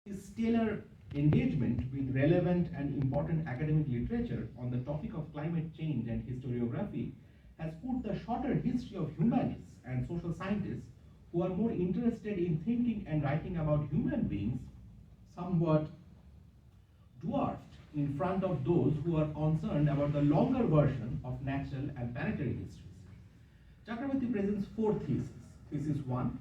His stellar engagement with relevant and important academic literature on the topic of climate change and historiography has put the shorter history of humanists and social scientists who are more interested in thinking and writing about human beings somewhat dwarfed in front of those who are concerned about the longer version of natural and planetary histories. Chakravarti presents four theses. Thesis 1,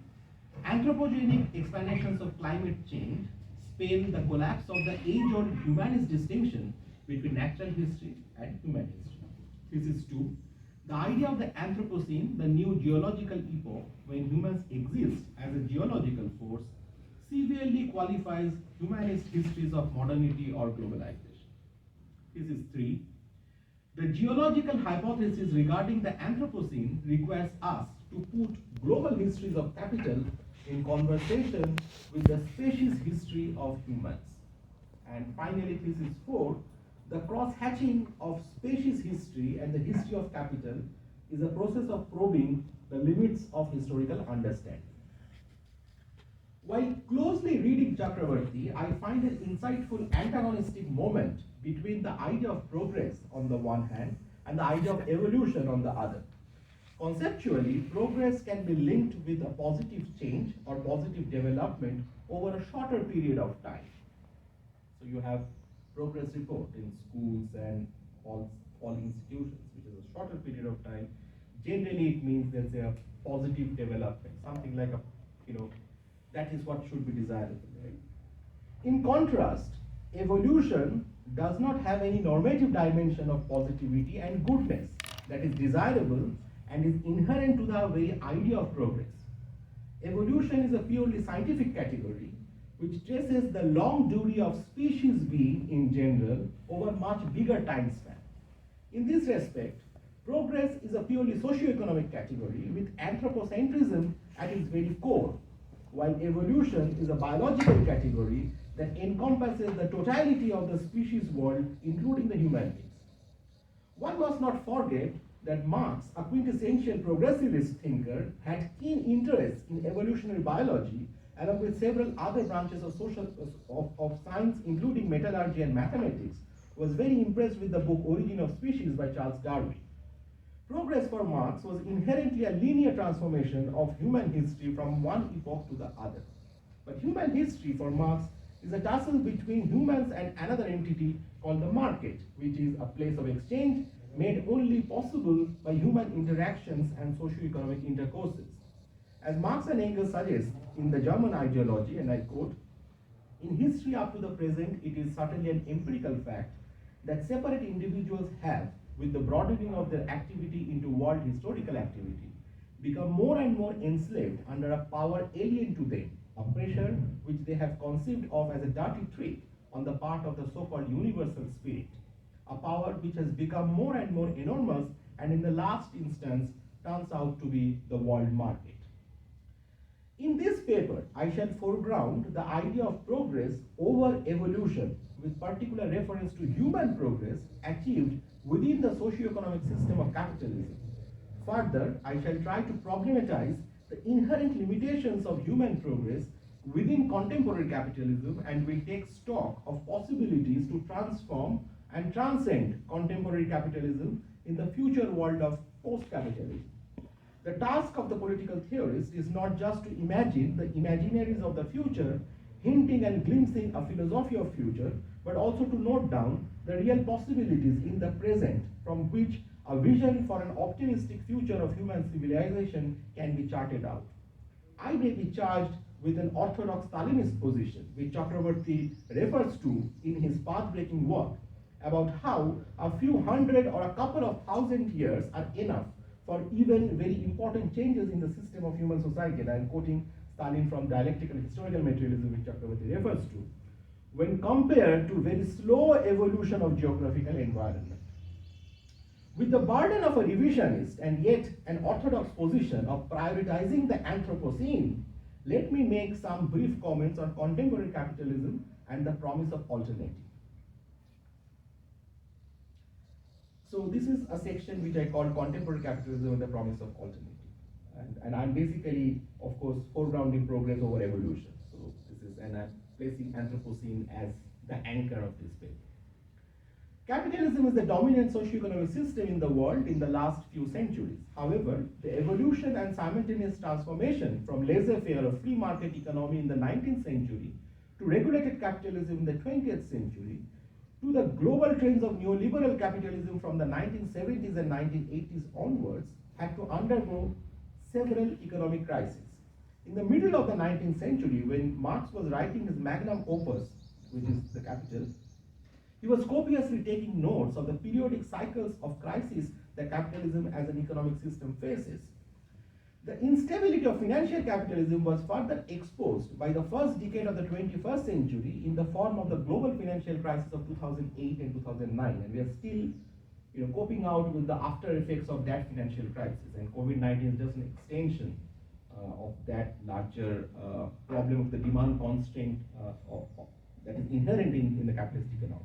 anthropogenic explanations of climate change spell the collapse of the age-old humanist distinction between natural history and human history. Thesis 2, the idea of the Anthropocene, the new geological epoch when humans exist as a geological force, severely qualifies humanist histories of modernity or globalization. Thesis 3, the geological hypothesis regarding the Anthropocene requires us to put global histories of capital in conversation with the species history of humans. And finally, thesis 4, the cross-hatching of species history and the history of capital is a process of probing the limits of historical understanding. While closely reading Chakravarti, I find an insightful antagonistic moment between the idea of progress on the one hand and the idea of evolution on the other. Conceptually, progress can be linked with a positive change or positive development over a shorter period of time. So you have progress report in schools and all institutions, which is a shorter period of time. Generally, it means there's a positive development, something like that is what should be desirable, right? In contrast, evolution does not have any normative dimension of positivity and goodness that is desirable and is inherent to the very idea of progress. Evolution is a purely scientific category which traces the long duty of species being in general over much bigger time span. In this respect, progress is a purely socio-economic category with anthropocentrism at its very core, while evolution is a biological category that encompasses the totality of the species world, including the human beings. One must not forget that Marx, a quintessential progressivist thinker, had keen interest in evolutionary biology, along with several other branches of science, including metallurgy and mathematics, was very impressed with the book Origin of Species by Charles Darwin. Progress for Marx was inherently a linear transformation of human history from one epoch to the other. But human history for Marx is a tussle between humans and another entity called the market, which is a place of exchange made only possible by human interactions and socio-economic intercourses. As Marx and Engels suggest in the German ideology, and I quote, in history up to the present, it is certainly an empirical fact that separate individuals have, with the broadening of their activity into world historical activity, become more and more enslaved under a power alien to them, a pressure which they have conceived of as a dirty trick on the part of the so-called universal spirit, a power which has become more and more enormous and in the last instance turns out to be the world market. In this paper, I shall foreground the idea of progress over evolution with particular reference to human progress achieved within the socio-economic system of capitalism. Further, I shall try to problematize the inherent limitations of human progress within contemporary capitalism and will take stock of possibilities to transform and transcend contemporary capitalism in the future world of post-capitalism. The task of the political theorist is not just to imagine the imaginaries of the future, hinting and glimpsing a philosophy of future, but also to note down the real possibilities in the present from which a vision for an optimistic future of human civilization can be charted out. I may be charged with an orthodox Stalinist position, which Chakravarti refers to in his path-breaking work, about how a few hundred or a couple of thousand years are enough for even very important changes in the system of human society. And I am quoting Stalin from Dialectical Historical Materialism, which Chakravarti refers to, when compared to very slow evolution of geographical environment. With the burden of a revisionist and yet an orthodox position of prioritizing the Anthropocene, let me make some brief comments on contemporary capitalism and the promise of alternative. So this is a section which I call Contemporary Capitalism and the Promise of Alternative. And I'm basically, of course, foregrounding progress over evolution. So this is, and placing Anthropocene as the anchor of this paper. Capitalism is the dominant socio-economic system in the world in the last few centuries. However, the evolution and simultaneous transformation from laissez-faire or free market economy in the 19th century to regulated capitalism in the 20th century to the global trends of neoliberal capitalism from the 1970s and 1980s onwards had to undergo several economic crises. In the middle of the 19th century, when Marx was writing his magnum opus, which is The Capital, he was copiously taking notes of the periodic cycles of crisis that capitalism as an economic system faces. The instability of financial capitalism was further exposed by the first decade of the 21st century in the form of the global financial crisis of 2008 and 2009, and we are still coping out with the after effects of that financial crisis, and COVID-19 is just an extension of that larger problem of the demand constraint that is inherent in the capitalist economy.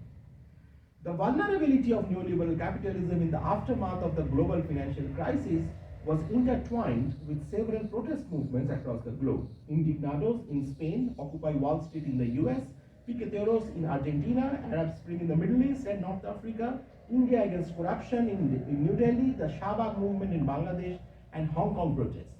The vulnerability of neoliberal capitalism in the aftermath of the global financial crisis was intertwined with several protest movements across the globe. Indignados in Spain, Occupy Wall Street in the US, Piqueteros in Argentina, Arab Spring in the Middle East and North Africa, India against corruption in New Delhi, the Shahbag movement in Bangladesh, and Hong Kong protests.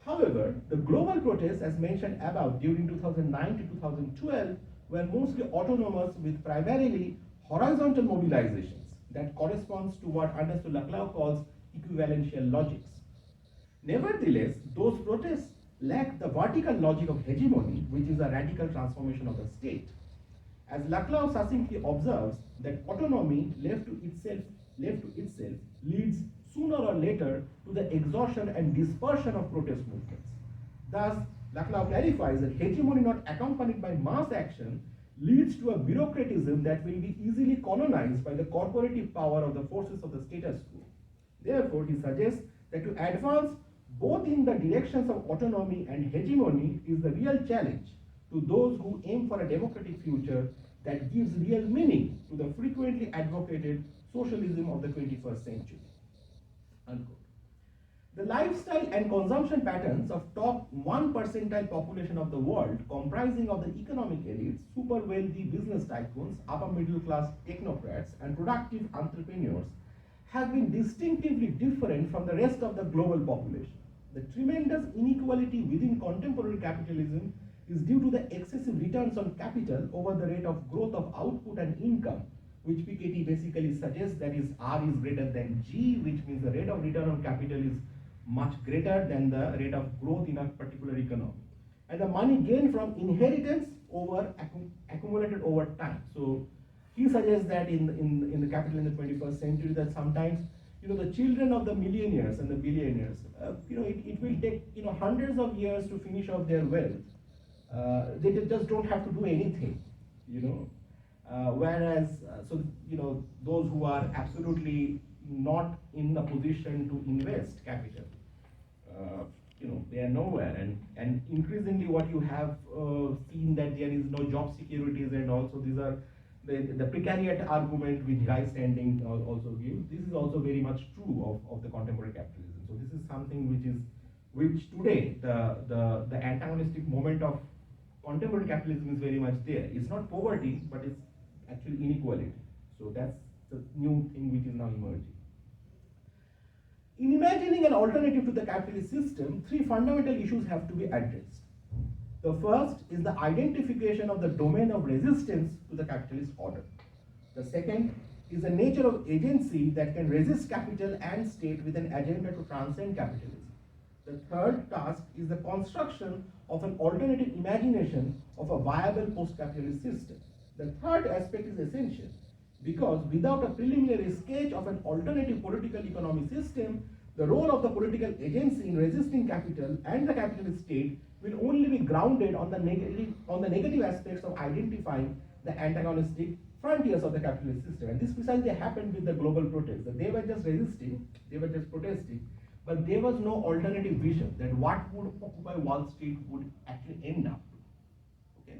However, the global protests, as mentioned above, during 2009 to 2012, were mostly autonomous with primarily horizontal mobilizations that corresponds to what Ernesto Laclau calls equivalential logics. Nevertheless, those protests lack the vertical logic of hegemony, which is a radical transformation of the state. As Laclau succinctly observes, that autonomy left to itself leads sooner or later to the exhaustion and dispersion of protest movements. Thus, Laclau clarifies that hegemony not accompanied by mass action leads to a bureaucratism that will be easily colonized by the corporative power of the forces of the status quo. Therefore, he suggests that to advance both in the directions of autonomy and hegemony is the real challenge to those who aim for a democratic future that gives real meaning to the frequently advocated socialism of the 21st century. Unquote. The lifestyle and consumption patterns of top 1 percentile population of the world, comprising of the economic elites, super wealthy business tycoons, upper middle class technocrats, and productive entrepreneurs, have been distinctively different from the rest of the global population. The tremendous inequality within contemporary capitalism is due to the excessive returns on capital over the rate of growth of output and income, which Piketty basically suggests that is R is greater than G, which means the rate of return on capital is much greater than the rate of growth in a particular economy. And the money gained from inheritance accumulated over time. So he suggests that in the capital in the 21st century that sometimes the children of the millionaires and the billionaires, it will take hundreds of years to finish off their wealth. They just don't have to do anything, whereas those who are absolutely not in the position to invest capital, they are nowhere, and increasingly what you have seen that there is no job securities, and also these are the precariat argument which Guy Standing also gives. This is also very much true of the contemporary capitalism. So this is something which today the antagonistic moment of contemporary capitalism is very much there. It's not poverty, but it's actually inequality. So that's the new thing which is now emerging. In imagining an alternative to the capitalist system, 3 fundamental issues have to be addressed. The first is the identification of the domain of resistance to the capitalist order. The second is the nature of agency that can resist capital and state with an agenda to transcend capitalism. The third task is the construction of an alternative imagination of a viable post-capitalist system. The third aspect is essential because without a preliminary sketch of an alternative political economic system, the role of the political agency in resisting capital and the capitalist state will only be grounded on the negative aspects of identifying the antagonistic frontiers of the capitalist system. And this precisely happened with the global protests. That they were just resisting, they were just protesting, but there was no alternative vision that what would Occupy Wall Street would actually end up. Okay,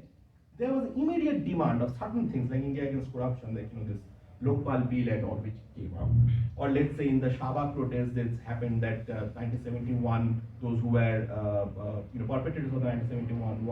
there was immediate demand of certain things like India against corruption, like this Lokpal bill and all which came out. or let's say in the Shahbag protest that's happened that 1971, those who were perpetrators of the 1971,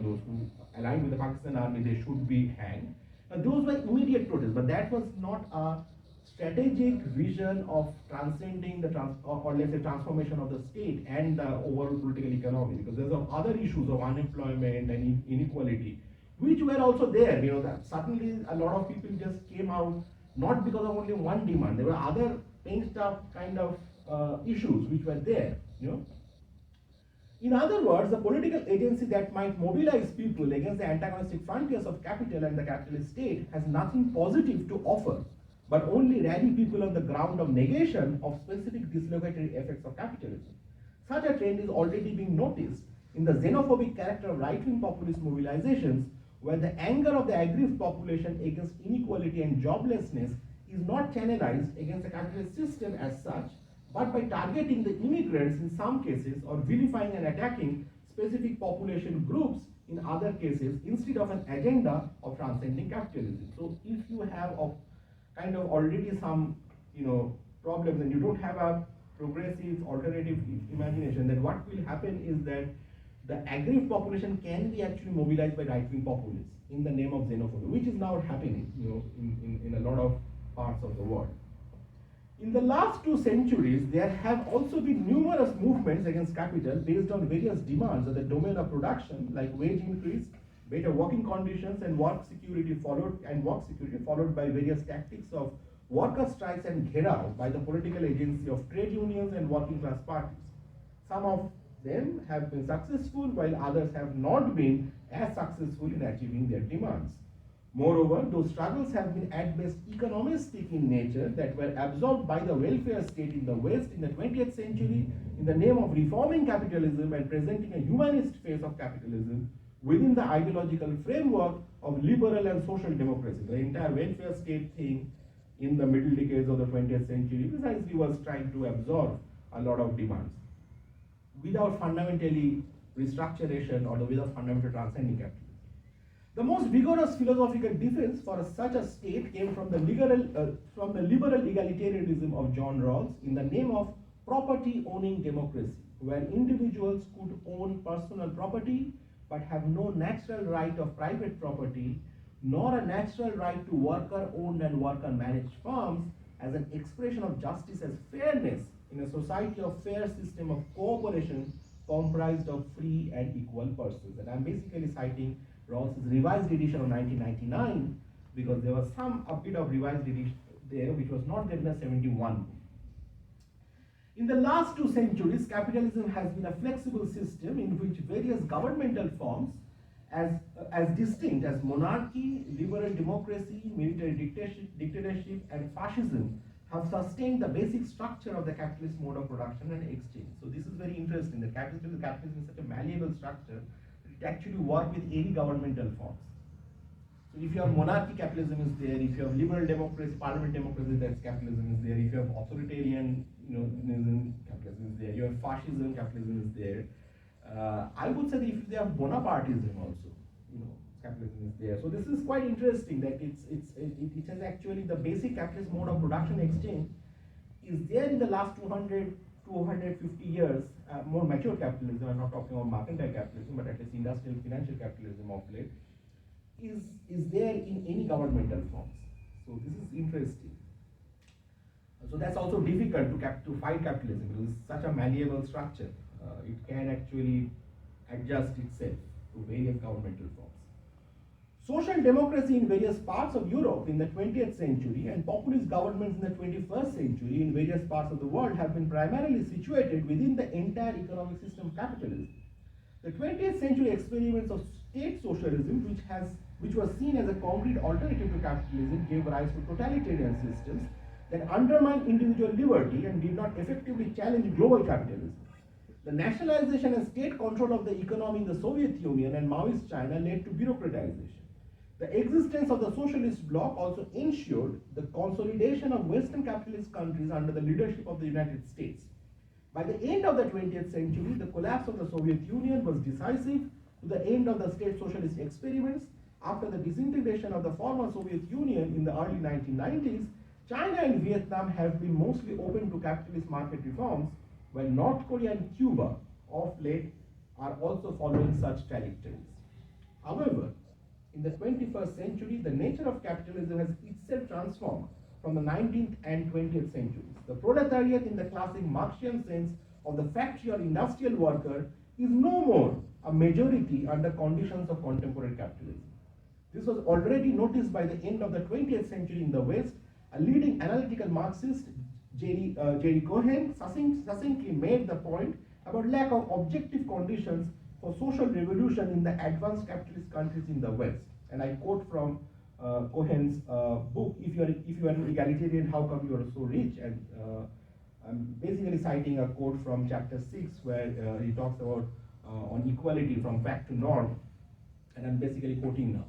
those who aligned with the Pakistan army, they should be hanged. Those were immediate protests, but that was not a strategic vision of transcending the or let's say transformation of the state and the overall political economy, because there's other issues of unemployment and inequality which were also there. That certainly a lot of people just came out not because of only one demand. There were other pinched up kind of issues which were there. In other words, the political agency that might mobilize people against the antagonistic frontiers of capital and the capitalist state has nothing positive to offer, but only rally people on the ground of negation of specific dislocatory effects of capitalism. Such a trend is already being noticed in the xenophobic character of right-wing populist mobilizations, where the anger of the aggrieved population against inequality and joblessness is not channelized against the capitalist system as such, but by targeting the immigrants in some cases or vilifying and attacking specific population groups in other cases instead of an agenda of transcending capitalism. So if you have kind of already some problems and you don't have a progressive alternative imagination, then what will happen is that the aggrieved population can be actually mobilized by right-wing populists in the name of xenophobia, which is now happening in a lot of parts of the world. In the last 2 centuries, there have also been numerous movements against capital based on various demands of the domain of production, like wage increase, better working conditions, and work security followed by various tactics of worker strikes and gherao by the political agency of trade unions and working class parties. Some of them have been successful, while others have not been as successful in achieving their demands. Moreover, those struggles have been at best economistic in nature, that were absorbed by the welfare state in the West in the 20th century in the name of reforming capitalism and presenting a humanist face of capitalism within the ideological framework of liberal and social democracy. The entire welfare state thing in the middle decades of the 20th century precisely was trying to absorb a lot of demands without fundamentally restructuration or without fundamental transcending capitalism. The most vigorous philosophical defense for such a state came from the liberal egalitarianism of John Rawls in the name of property-owning democracy, where individuals could own personal property but have no natural right of private property, nor a natural right to worker-owned and worker-managed firms as an expression of justice as fairness in a society of fair system of cooperation comprised of free and equal persons. And I'm basically citing Rawls' revised edition of 1999 because there was a bit of revised edition there which was not there in the 71. In the last 2 centuries, capitalism has been a flexible system in which various governmental forms as distinct as monarchy, liberal democracy, military dictatorship, and fascism have sustained the basic structure of the capitalist mode of production and exchange. So this is very interesting. The capitalism is such a malleable structure that it actually works with any governmental forms. So if you have monarchy, capitalism is there. If you have liberal democracy, parliament democracy, that's capitalism is there. If you have authoritarian, capitalism is there. You have fascism, capitalism is there. I would say that if they have Bonapartism also, capitalism is there. So this is quite interesting that it has actually the basic capitalist mode of production exchange is there in the last 250 years. More mature capitalism, I'm not talking about mercantile capitalism, but at least industrial financial capitalism of late, is there in any governmental forms. So this is interesting. So that's also difficult to fight capitalism because it's such a malleable structure. It can actually adjust itself to various governmental forms. Social democracy in various parts of Europe in the 20th century and populist governments in the 21st century in various parts of the world have been primarily situated within the entire economic system of capitalism. The 20th century experiments of state socialism, which was seen as a concrete alternative to capitalism, gave rise to totalitarian systems that undermined individual liberty and did not effectively challenge global capitalism. The nationalization and state control of the economy in the Soviet Union and Maoist China led to bureaucratization. The existence of the socialist bloc also ensured the consolidation of Western capitalist countries under the leadership of the United States. By the end of the 20th century, the collapse of the Soviet Union was decisive to the end of the state socialist experiments. After the disintegration of the former Soviet Union in the early 1990s, China and Vietnam have been mostly open to capitalist market reforms, while North Korea and Cuba, of late, are also following such trajectories. However, in the 21st century, the nature of capitalism has itself transformed from the 19th and 20th centuries. The proletariat, in the classic Marxian sense of the factory or industrial worker, is no more a majority under conditions of contemporary capitalism. This was already noticed by the end of the 20th century in the West. A leading analytical Marxist, Jerry Cohen, succinctly made the point about lack of objective conditions for social revolution in the advanced capitalist countries in the West. And I quote from Cohen's book, if you are an egalitarian, how come you are so rich? And I'm basically citing a quote from chapter 6 where he talks about on equality from fact to norm, and I'm basically quoting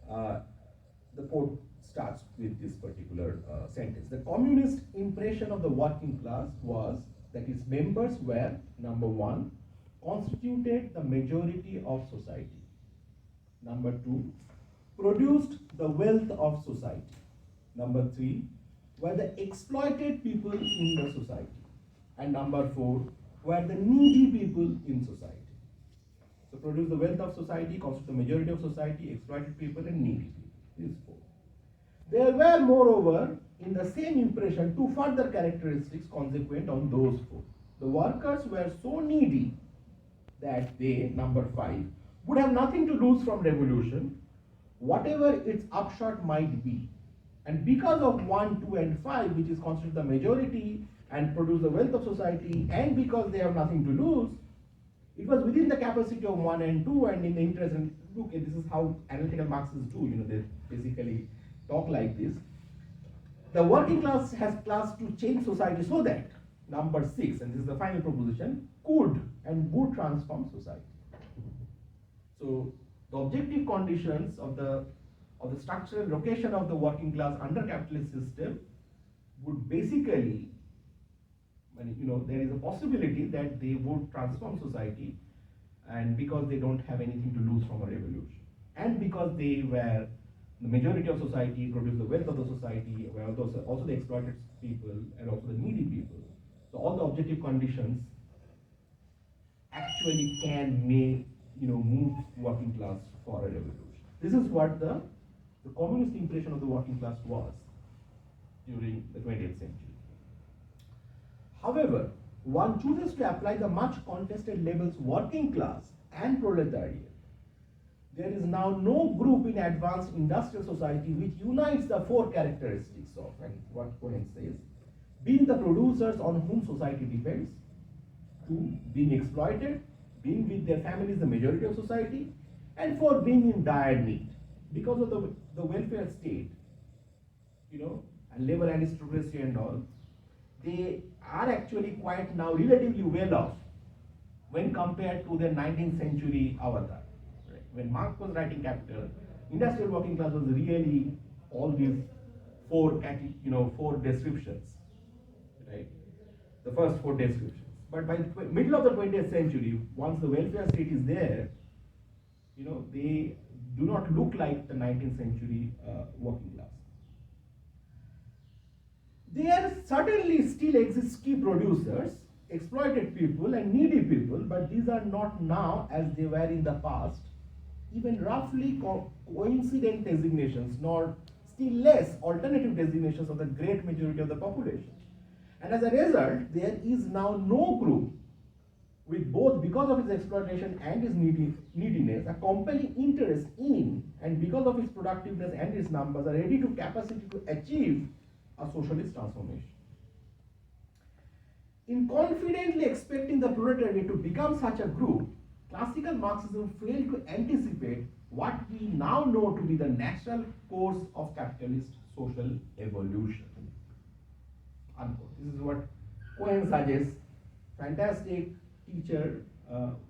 now. The quote starts with this particular sentence. The communist impression of the working class was that its members were, number one, constituted the majority of society. Number two, produced the wealth of society. Number three, were the exploited people in the society. And number four, were the needy people in society. So produce the wealth of society, constitute the majority of society, exploited people and needy people. These four. There were, moreover, in the same impression, two further characteristics consequent on those four. The workers were so needy that they, number five, would have nothing to lose from revolution, whatever its upshot might be. And because of 1, 2, and 5, which is constitute the majority and produce the wealth of society, and because they have nothing to lose, it was within the capacity of 1 and 2 and in the interest, and look, this is how analytical Marxists do, they basically talk like this. The working class has class to change society so that, number 6, and this is the final proposition, could and would transform society. So the objective conditions of the structural location of the working class under capitalist system would basically, there is a possibility that they would transform society, and because they don't have anything to lose from a revolution, and because they were the majority of society, produce the wealth of the society, were also the exploited people and also the needy people. So all the objective conditions actually may move working class for a revolution. This is what the communist impression of the working class was during the 20th century. However, one chooses to apply the much contested labels working class and proletariat. There is now no group in advanced industrial society which unites the four characteristics of, and what Cohen says, being the producers on whom society depends, two, being exploited, being with their families the majority of society, and four, being in dire need. Because of the welfare state, and labor aristocracy and all, they are actually quite now relatively well off when compared to their 19th century avatar. Right? When Marx was writing Capital, industrial working class was really all these four descriptions, right? The first four descriptions. But by the middle of the 20th century, once the welfare state is there, they do not look like the 19th century working class. There certainly still exist key producers, exploited people and needy people, but these are not now, as they were in the past, even roughly coincident designations, nor still less alternative designations of the great majority of the population. And as a result, there is now no group with both, because of its exploitation and its neediness, a compelling interest in, and because of its productiveness and its numbers, are ready to capacity to achieve a socialist transformation. In confidently expecting the proletariat to become such a group, classical Marxism failed to anticipate what we now know to be the natural course of capitalist social evolution. Unquote. This is what Cohen suggests. Fantastic teacher,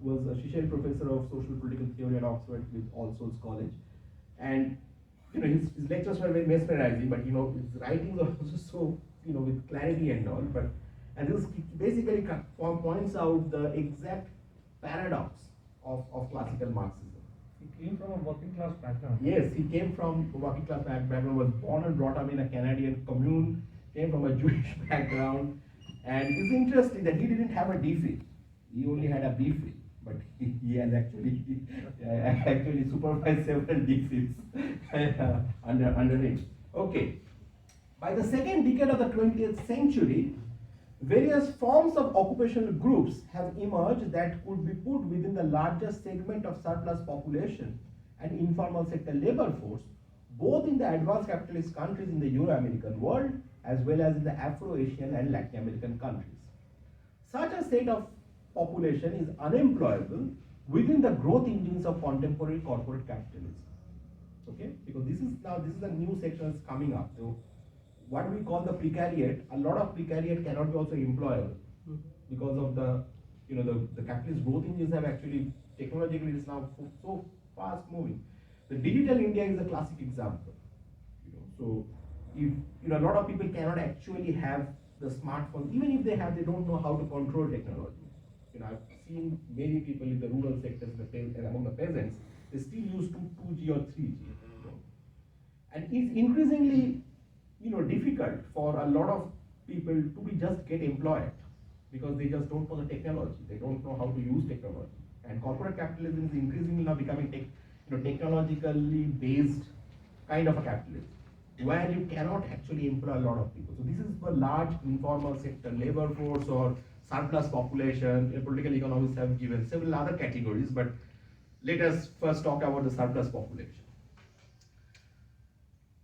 was a Shishel professor of social political theory at Oxford with All Souls College, and his lectures were very mesmerizing, but his writings are also so with clarity and all. And this basically points out the exact paradox of classical Marxism. He came from a working class background. Yes, he came from a working class background, was born and brought up in a Canadian commune, came from a Jewish background, and it's interesting that he didn't have a DPhil. He only had a BPhil, but he has actually supervised several DPhils under him. Okay. By the second decade of the 20th century, various forms of occupational groups have emerged that could be put within the largest segment of surplus population and informal sector labor force, both in the advanced capitalist countries in the Euro-American world as well as in the Afro-Asian and Latin American countries. Such a set of population is unemployable within the growth engines of contemporary corporate capitalism. Okay, because this is a new section that's coming up. So what we call the precariat, a lot of precariat cannot be also employable because of the capitalist growth engines have actually technologically is now so fast moving. The digital India is a classic example. So if a lot of people cannot actually have the smartphone, even if they have, they don't know how to control technology. I've seen many people in the rural sectors and among the peasants, they still use 2G or 3G. And it's increasingly difficult for a lot of people to just get employed because they just don't know the technology. They don't know how to use technology. And corporate capitalism is increasingly now becoming technologically based kind of a capitalism where you cannot actually employ a lot of people. So this is the large informal sector labor force or surplus population. Political economists have given several other categories, but let us first talk about the surplus population.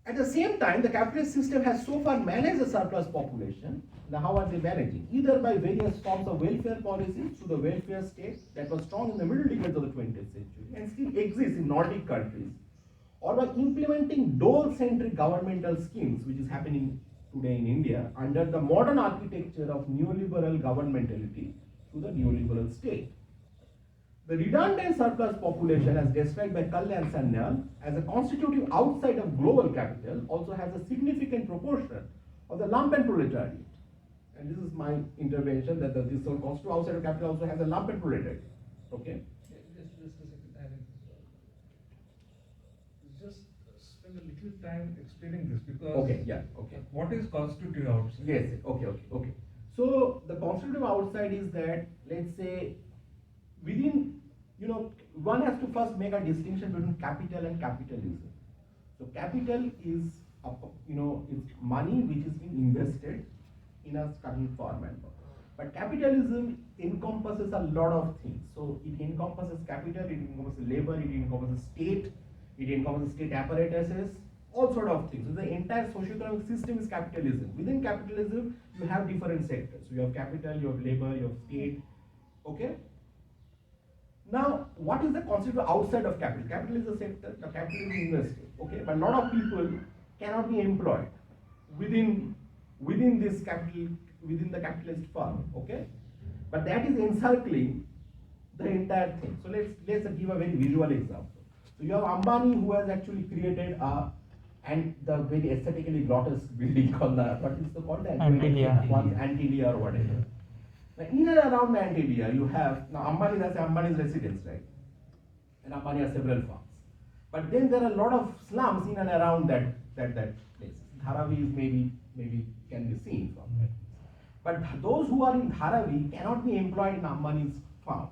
At the same time, the capitalist system has so far managed the surplus population. Now, how are they managing? Either by various forms of welfare policies through the welfare state that was strong in the middle decades of the 20th century and still exists in Nordic countries, or by implementing dole-centric governmental schemes, which is happening today in India, under the modern architecture of neoliberal governmentality through the neoliberal state. The redundant surplus population, as described by Kalyan Sanyal, as a constitutive outside of global capital, also has a significant proportion of the lumpen proletariat. And this is my intervention that this constitutive outside of capital also has a lumpen proletariat. Okay? Just a second. Just spend a little time explaining this because. Okay. Yeah. Okay. What is constitutive outside? Yes. Okay. So the constitutive outside is that, let's say, within, one has to first make a distinction between capital and capitalism. So capital is, it's money which is being invested in a certain format. But capitalism encompasses a lot of things. So it encompasses capital, it encompasses labor, it encompasses state, it encompasses state apparatuses, all sort of things. So the entire socio-economic system is capitalism. Within capitalism, you have different sectors. So you have capital, you have labor, you have state. Okay? Now, what is the concept outside of capital? Capital is a sector, the capital is invested, okay? But a lot of people cannot be employed within this capital, within the capitalist firm, okay? But that is encircling the entire thing. So let's give a very visual example. So you have Ambani who has actually created the very aesthetically grotesque building called Antilia or whatever. Now, in and around the Antilia, you have, now Ambani, that's Ambani's residence, right? And Ambani has several farms. But then there are a lot of slums in and around that place. Dharavi is maybe can be seen from that. But those who are in Dharavi cannot be employed in Ambani's farm.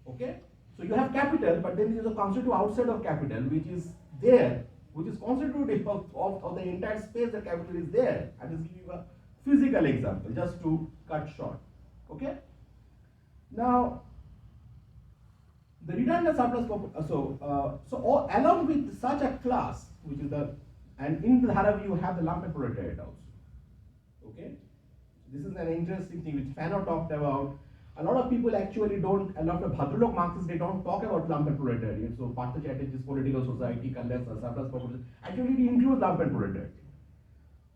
Okay? So you have capital, but then there is a constitutive outside of capital, which is there, which is constitutive of the entire space that capital is there. I just give you a physical example, just to cut short. Okay? Now, the redundant surplus, along with such a class, which is and in the Dharavi you have the lumpen proletariat also. Okay? This is an interesting thing which Fanon talked about. A lot of people actually don't, a lot of Bhadralok Marxists, they don't talk about lumpen proletariat. So Partha Chatterjee's Political Society, Kalyan surplus population, actually it includes lumpen proletariat.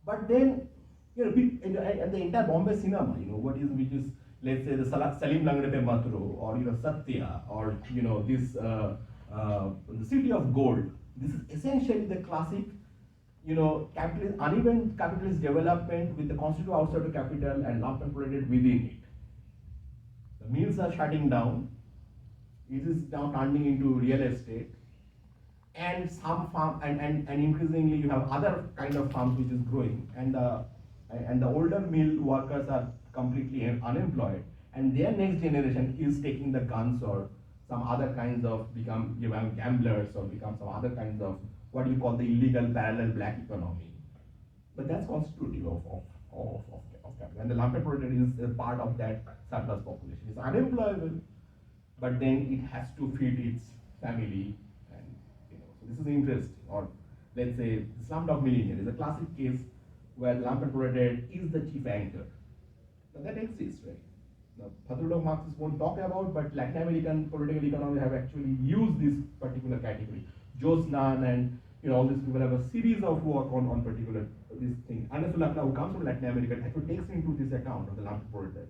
But then, and the entire Bombay cinema, which is, let's say, the Salim Langdepe Matro, or Satya, or this the City of Gold. This is essentially the classic, capitalist, uneven capitalist development with the constitutive outside of capital and lumpen proletariat within it. The mills are shutting down. It is now turning into real estate. And some farm and increasingly you have other kind of farms which is growing, and the older mill workers are completely unemployed, and their next generation is taking the guns or some other kinds of become gamblers or become some other kinds of what you call the illegal parallel black economy. But that's constitutive of capital, and the lumpen proletariat is a part of that surplus population. It's unemployable, but then it has to feed its family, and so this is interesting. Or let's say Slumdog Millionaire is a classic case where the lumpen proletariat is the chief anchor. Now that exists, right? Now, pathological Marxists won't talk about, but Latin American political economy have actually used this particular category. Joe Snan and all these people have a series of work on particular this thing. Anas Ulaqna, who comes from Latin America, actually takes into this account of the lumpen proletariat.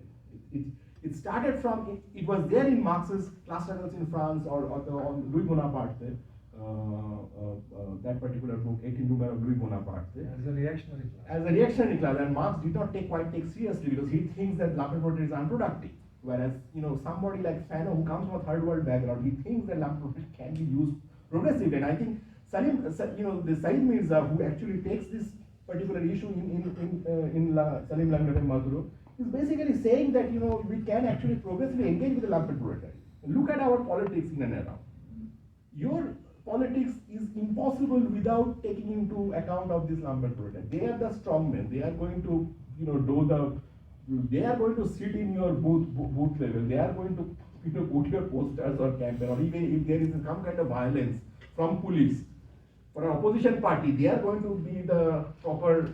It started from, it was there in Marx's class struggles in France or on Louis Bonaparte, that particular book, 18 Number of Louis Bonaparte. As a reactionary class. As a reactionary class, and Marx did not take seriously because he thinks that lumpen proletariat is unproductive. Whereas, somebody like Fanon, who comes from a third world background, he thinks that lumpen proletariat can be used progressively. And I think the Said Mirza, who actually takes this particular issue in Salim Langdon Maduro, is basically saying that we can actually progressively engage with the lumpen proletariat. Look at our politics in and around. Your politics is impossible without taking into account of this lumpen proletariat. They are the strongmen. They are going to they are going to sit in your booth level. They are going to put your posters or campaign, or even if there is some kind of violence from police for an opposition party, they are going to be the proper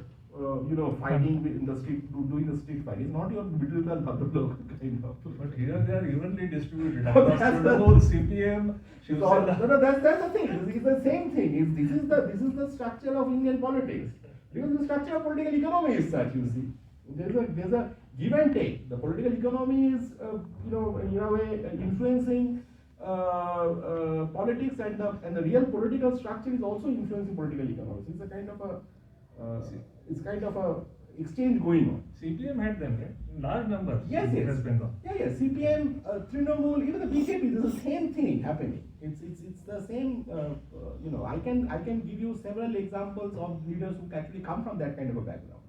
fighting in the street, doing the street fight. It's not your middle Bhadralok kind of. But here they are evenly distributed across the whole CPM. No, that's the thing. It's the same thing. This is the structure of Indian politics. Because the structure of political economy is such, you see. There's a give and take. The political economy is, in a way, influencing politics, and the real political structure is also influencing political economy. So it's kind of a exchange going on. CPM had them, right? In large numbers. Yes. West Bengal. Yeah. CPM, Trinamool, even the BJP, there's the same thing happening. It's the same. I can give you several examples of leaders who actually come from that kind of a background.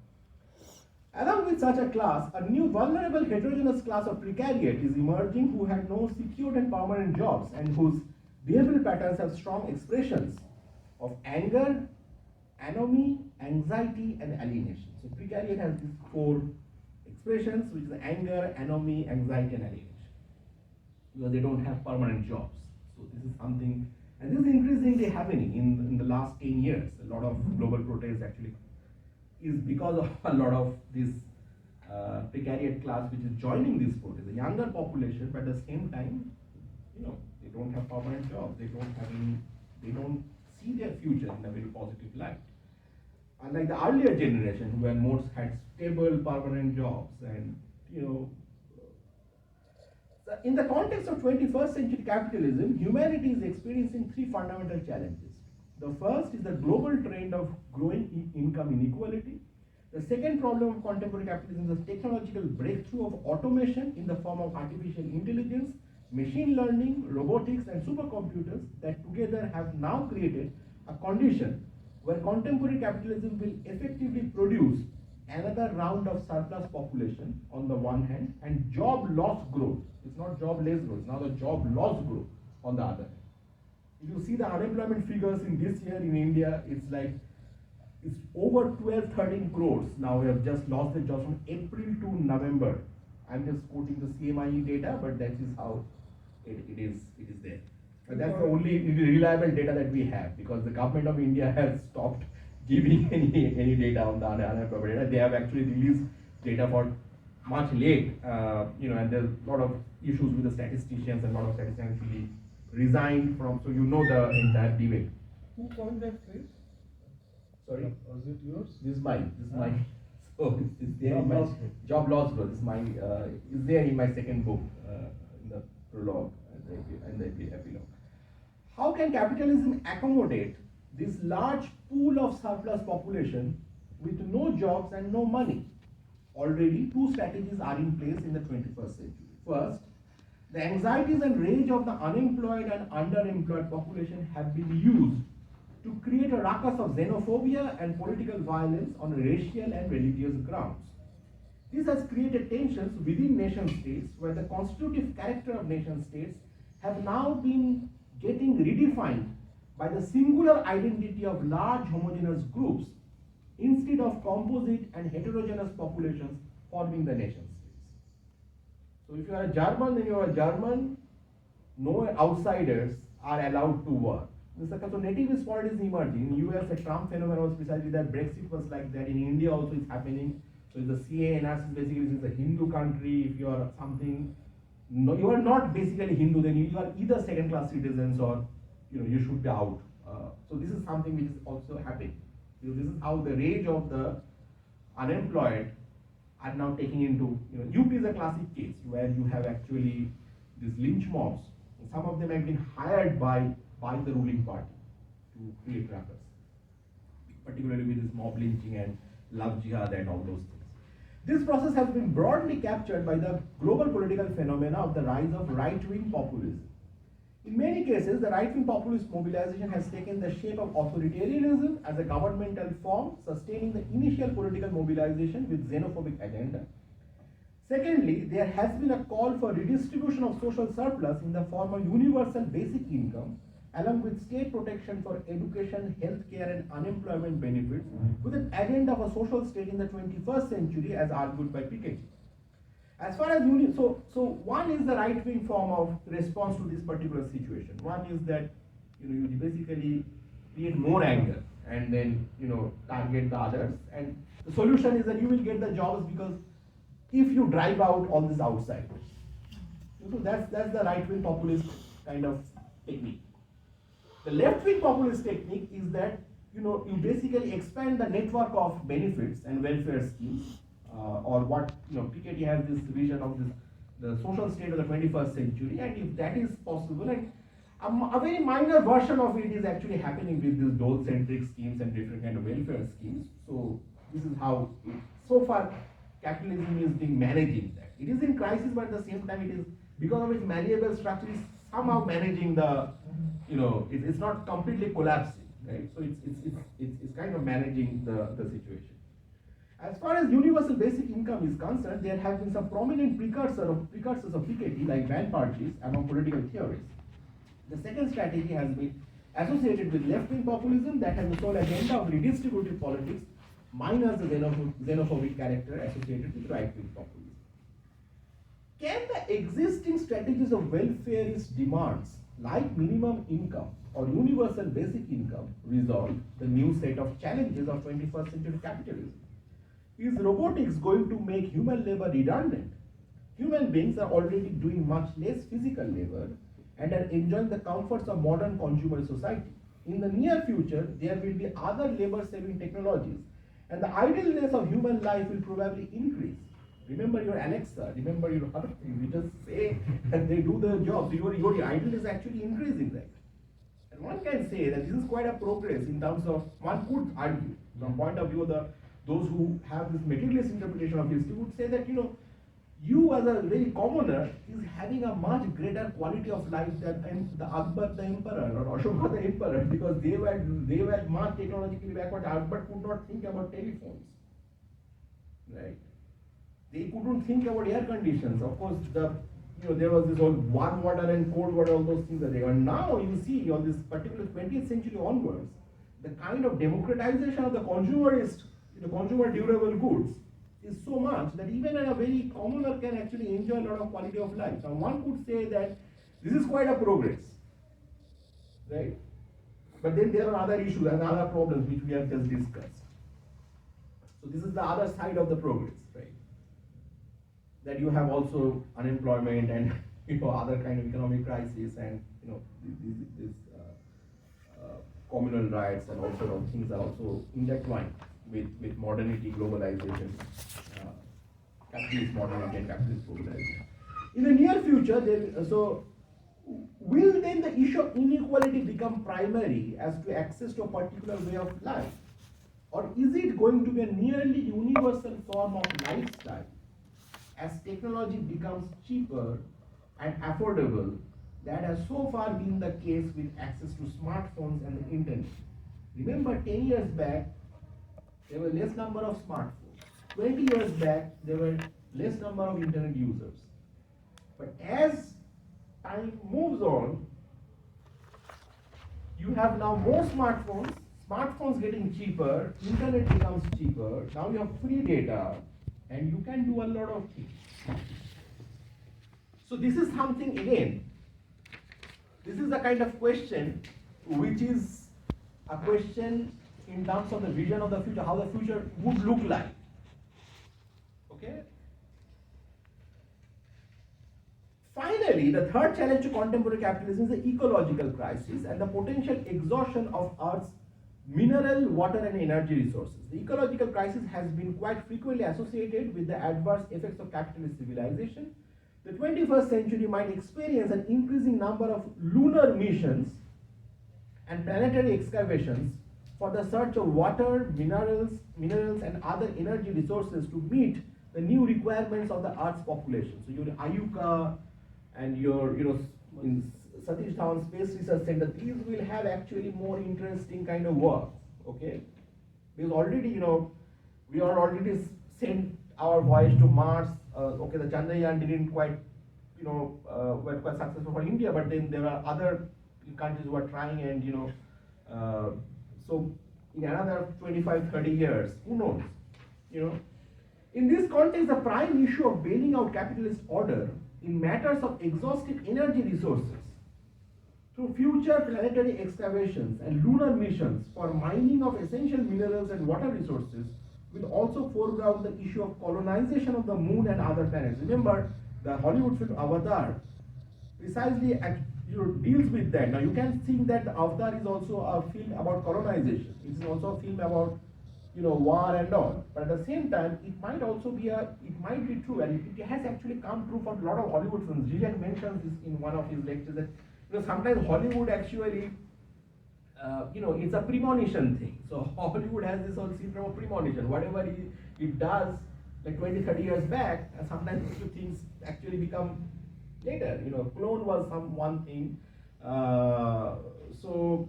Along with such a class, a new vulnerable heterogeneous class of precariat is emerging who had no secured and permanent jobs and whose behavioral patterns have strong expressions of anger, anomie, anxiety, and alienation. So precariat has these four expressions, which is anger, anomie, anxiety, and alienation. Because they don't have permanent jobs. So this is something, and this is increasingly happening in the last 10 years. A lot of global protests actually is because of a lot of this precariat class which is joining these protests. A younger population, but at the same time, they don't have permanent jobs. They don't see their future in a very positive light. Unlike the earlier generation, who had stable, permanent jobs, and in the context of 21st century capitalism, humanity is experiencing three fundamental challenges. The first is the global trend of growing income inequality. The second problem of contemporary capitalism is the technological breakthrough of automation in the form of artificial intelligence, machine learning, robotics, and supercomputers that together have now created a condition where contemporary capitalism will effectively produce another round of surplus population on the one hand, and job loss growth. It's not job less growth, it's now the job loss growth on the other hand. If you see the unemployment figures in this year in India, it's over 12-13 crores. Now we have just lost the jobs from April to November. I'm just quoting the CMIE data, but that is how it is there. But that's the only reliable data that we have, because the government of India has stopped giving any data on the unemployment data. They have actually released data for much late, and there's a lot of issues with the statisticians, and a lot of statisticians actually resigned from, so the entire debate. Who coined that phrase? Sorry? Was it yours? This is mine. So it's there Job in my loss growth. job loss growth. This is is there in my second book, in the prologue and the epilogue. How can capitalism accommodate this large pool of surplus population with no jobs and no money? Already, two strategies are in place in the 21st century. First, The anxieties and rage of the unemployed and underemployed population have been used to create a ruckus of xenophobia and political violence on racial and religious grounds. This has created tensions within nation states where the constitutive character of nation states have now been getting redefined by the singular identity of large homogeneous groups instead of composite and heterogeneous populations forming the nation states. So if you are a German, then you are a German, no outsiders are allowed to work. So nativist politics is emerging. In US, the Trump phenomenon was precisely that. Brexit was like that. In India also it's happening. So the CA analysis basically is a Hindu country. If you are something, no, you are not basically Hindu, then you are either second-class citizens or you should be out. So this is something which is also happening. This is how the rage of the unemployed are now taking into, UP is a classic case where you have actually these lynch mobs. Some of them have been hired by the ruling party to create ruckus, particularly with this mob lynching and love jihad and all those things. This process has been broadly captured by the global political phenomena of the rise of right-wing populism. In many cases, the right-wing populist mobilization has taken the shape of authoritarianism as a governmental form, sustaining the initial political mobilization with xenophobic agenda. Secondly, there has been a call for redistribution of social surplus in the form of universal basic income, along with state protection for education, healthcare, and unemployment benefits, with an agenda of a social state in the 21st century, as argued by Piketty. As far as so one is the right-wing form of response to this particular situation. One is that you basically create more anger and then target the others. And the solution is that you will get the jobs because if you drive out all these outsiders. So that's the right-wing populist kind of technique. The left-wing populist technique is that you basically expand the network of benefits and welfare schemes. Or what Piketty has this vision of the social state of the 21st century, and if that is possible, and a very minor version of it is actually happening with these dole-centric schemes and different kind of welfare schemes. So this is how so far capitalism is being managing that. It is in crisis, but at the same time, it is because of its malleable structure is somehow managing the it's not completely collapsing, right? So it's kind of managing the situation. As far as universal basic income is concerned, there have been some prominent precursors of Piketty, like band parties, among political theorists. The second strategy has been associated with left-wing populism that has the sole agenda of redistributive politics, minus the xenophobic character associated with right-wing populism. Can the existing strategies of welfareist demands, like minimum income or universal basic income, resolve the new set of challenges of 21st century capitalism? Is robotics going to make human labor redundant? Human beings are already doing much less physical labor and are enjoying the comforts of modern consumer society. In the near future, there will be other labor-saving technologies, and the idleness of human life will probably increase. Remember your Alexa, remember your other things. You just say and they do the job. So your idleness is actually increasing, right? And one can say that this is quite a progress in terms of, one could argue, from point of view of those who have this materialist interpretation of history would say that you as a very commoner is having a much greater quality of life than the Akbar the emperor or Ashoka the emperor, because they were much technologically backward. Akbar could not think about telephones, right? They couldn't think about air conditions. Of course, there was this whole warm water and cold water, all those things that they were. Now you see on this particular 20th century onwards, the kind of democratization of the consumer durable goods is so much that even a very commoner can actually enjoy a lot of quality of life. Now one could say that this is quite a progress, right? But then there are other issues and other problems which we have just discussed. So this is the other side of the progress, right? That you have also unemployment and other kind of economic crisis and this communal riots and all sort of things are also intertwined with modernity, globalization, capitalist modernity and capitalist globalization. In the near future, will then the issue of inequality become primary as to access to a particular way of life? Or is it going to be a nearly universal form of lifestyle as technology becomes cheaper and affordable that has so far been the case with access to smartphones and the internet. Remember, 10 years back, there were less number of smartphones. 20 years back, there were less number of internet users. But as time moves on, you have now more smartphones getting cheaper, internet becomes cheaper, now you have free data, and you can do a lot of things. So this is something, again, this is the kind of question which is a question in terms of the vision of the future, how the future would look like. Okay? Finally, the third challenge to contemporary capitalism is the ecological crisis and the potential exhaustion of Earth's mineral, water, and energy resources. The ecological crisis has been quite frequently associated with the adverse effects of capitalist civilization. The 21st century might experience an increasing number of lunar missions and planetary excavations for the search of water, minerals, and other energy resources to meet the new requirements of the Earth's population. So your IUCA and your, in Satish Dhawan Space Research Center, these will have actually more interesting kind of work, okay? Because already, we are already sent our voyage to Mars. Okay, the Chandrayaan didn't quite, were quite successful for India, but then there are other countries who are trying, and so in another 25, 30 years, who knows, In this context, the prime issue of bailing out capitalist order in matters of exhaustive energy resources through future planetary excavations and lunar missions for mining of essential minerals and water resources will also foreground the issue of colonization of the moon and other planets. Remember, the Hollywood film Avatar precisely deals with that. Now you can think that Avatar is also a film about colonization. It is also a film about war and all. But at the same time, it might also be it might be true, and it has actually come true for a lot of Hollywood films. Zizek mentions this in one of his lectures that sometimes Hollywood actually, it's a premonition thing. So Hollywood has this whole syndrome of premonition. Whatever it does, like 20, 30 years back, and sometimes things actually become later. Clone was one thing. So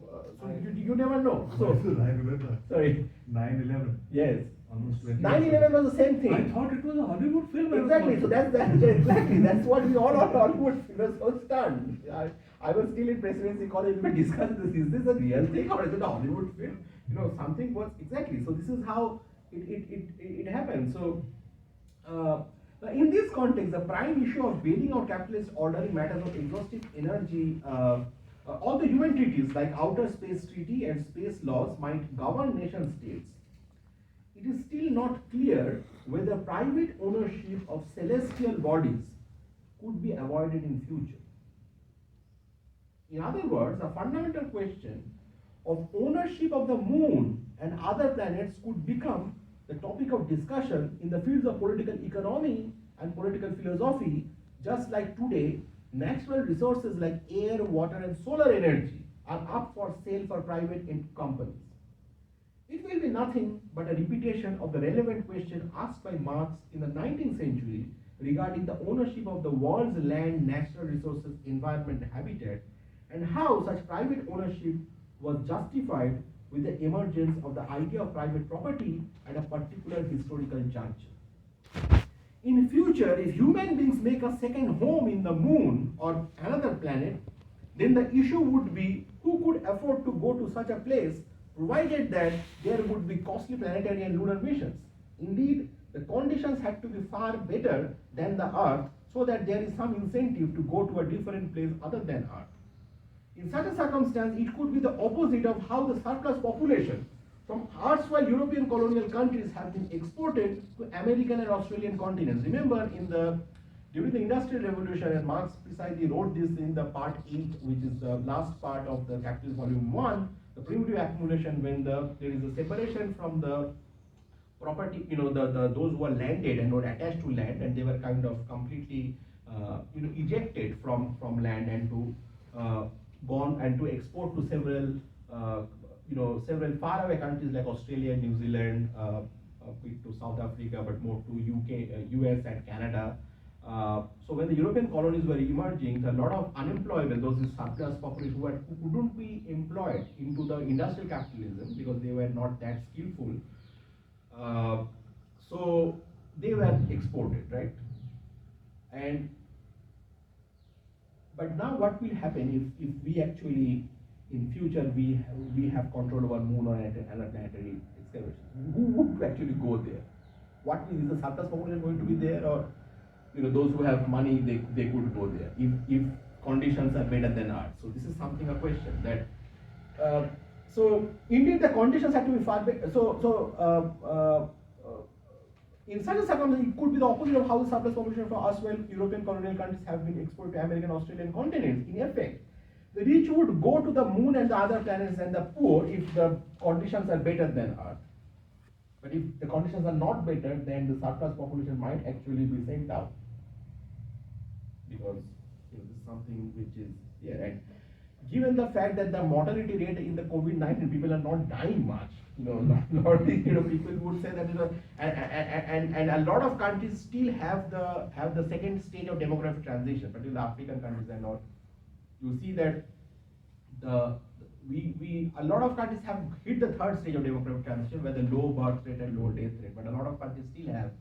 you never know. So I remember. Sorry. 9/11. Yes. Almost 20 9/11 was the same thing. I thought it was a Hollywood film. Exactly. So that's exactly that's what we all are Hollywood. We were so stunned. I was still in presidency college. We discussed this. Is this a real thing or is it a Hollywood film? Something was exactly. So this is how it happened. So. In this context, the prime issue of bailing out capitalist order in matters of exhaustive energy, all the UN treaties like Outer Space Treaty and space laws might govern nation states. It is still not clear whether private ownership of celestial bodies could be avoided in future. In other words, a fundamental question of ownership of the moon and other planets could become the topic of discussion in the fields of political economy and political philosophy, just like today, natural resources like air, water, and solar energy are up for sale for private companies. It will be nothing but a repetition of the relevant question asked by Marx in the 19th century regarding the ownership of the world's land, natural resources, environment, and habitat, and how such private ownership was justified with the emergence of the idea of private property at a particular historical juncture. In future, if human beings make a second home in the moon or another planet, then the issue would be who could afford to go to such a place, provided that there would be costly planetary and lunar missions. Indeed, the conditions had to be far better than the Earth so that there is some incentive to go to a different place other than Earth. In such a circumstance, it could be the opposite of how the surplus population from erstwhile European colonial countries have been exported to American and Australian continents. Remember, during the Industrial Revolution, and Marx precisely wrote this in the part 8, which is the last part of the Capital Volume 1, the primitive accumulation, when there is a separation from the property, those who are landed and were attached to land, and they were kind of completely, ejected from land and to gone and to export to several faraway countries like Australia, New Zealand, to South Africa, but more to UK, US and Canada. So when the European colonies were emerging, a lot of unemployable, those surplus population who couldn't be employed into the industrial capitalism because they were not that skillful. Uh, so they were exported, right? And but now what will happen if we actually in future we have control over moon or interplanetary excavation? Who would actually go there? What is the surplus population going to be there, or those who have money they could go there if conditions are better than ours? So this is something a question that so indeed the conditions have to be far better. In such a circumstance, it could be the opposite of how the surplus population for us, well, European colonial countries have been exported to American, Australian continents. In effect, the rich would go to the moon and the other planets, and the poor if the conditions are better than Earth. But if the conditions are not better, then the surplus population might actually be sent out, because this is something which is here. And given the fact that the mortality rate in the COVID-19, people are not dying much. People would say that and a lot of countries still have the second stage of demographic transition, particularly African countries and all. You see that a lot of countries have hit the third stage of demographic transition, where the low birth rate and low death rate, but a lot of countries still have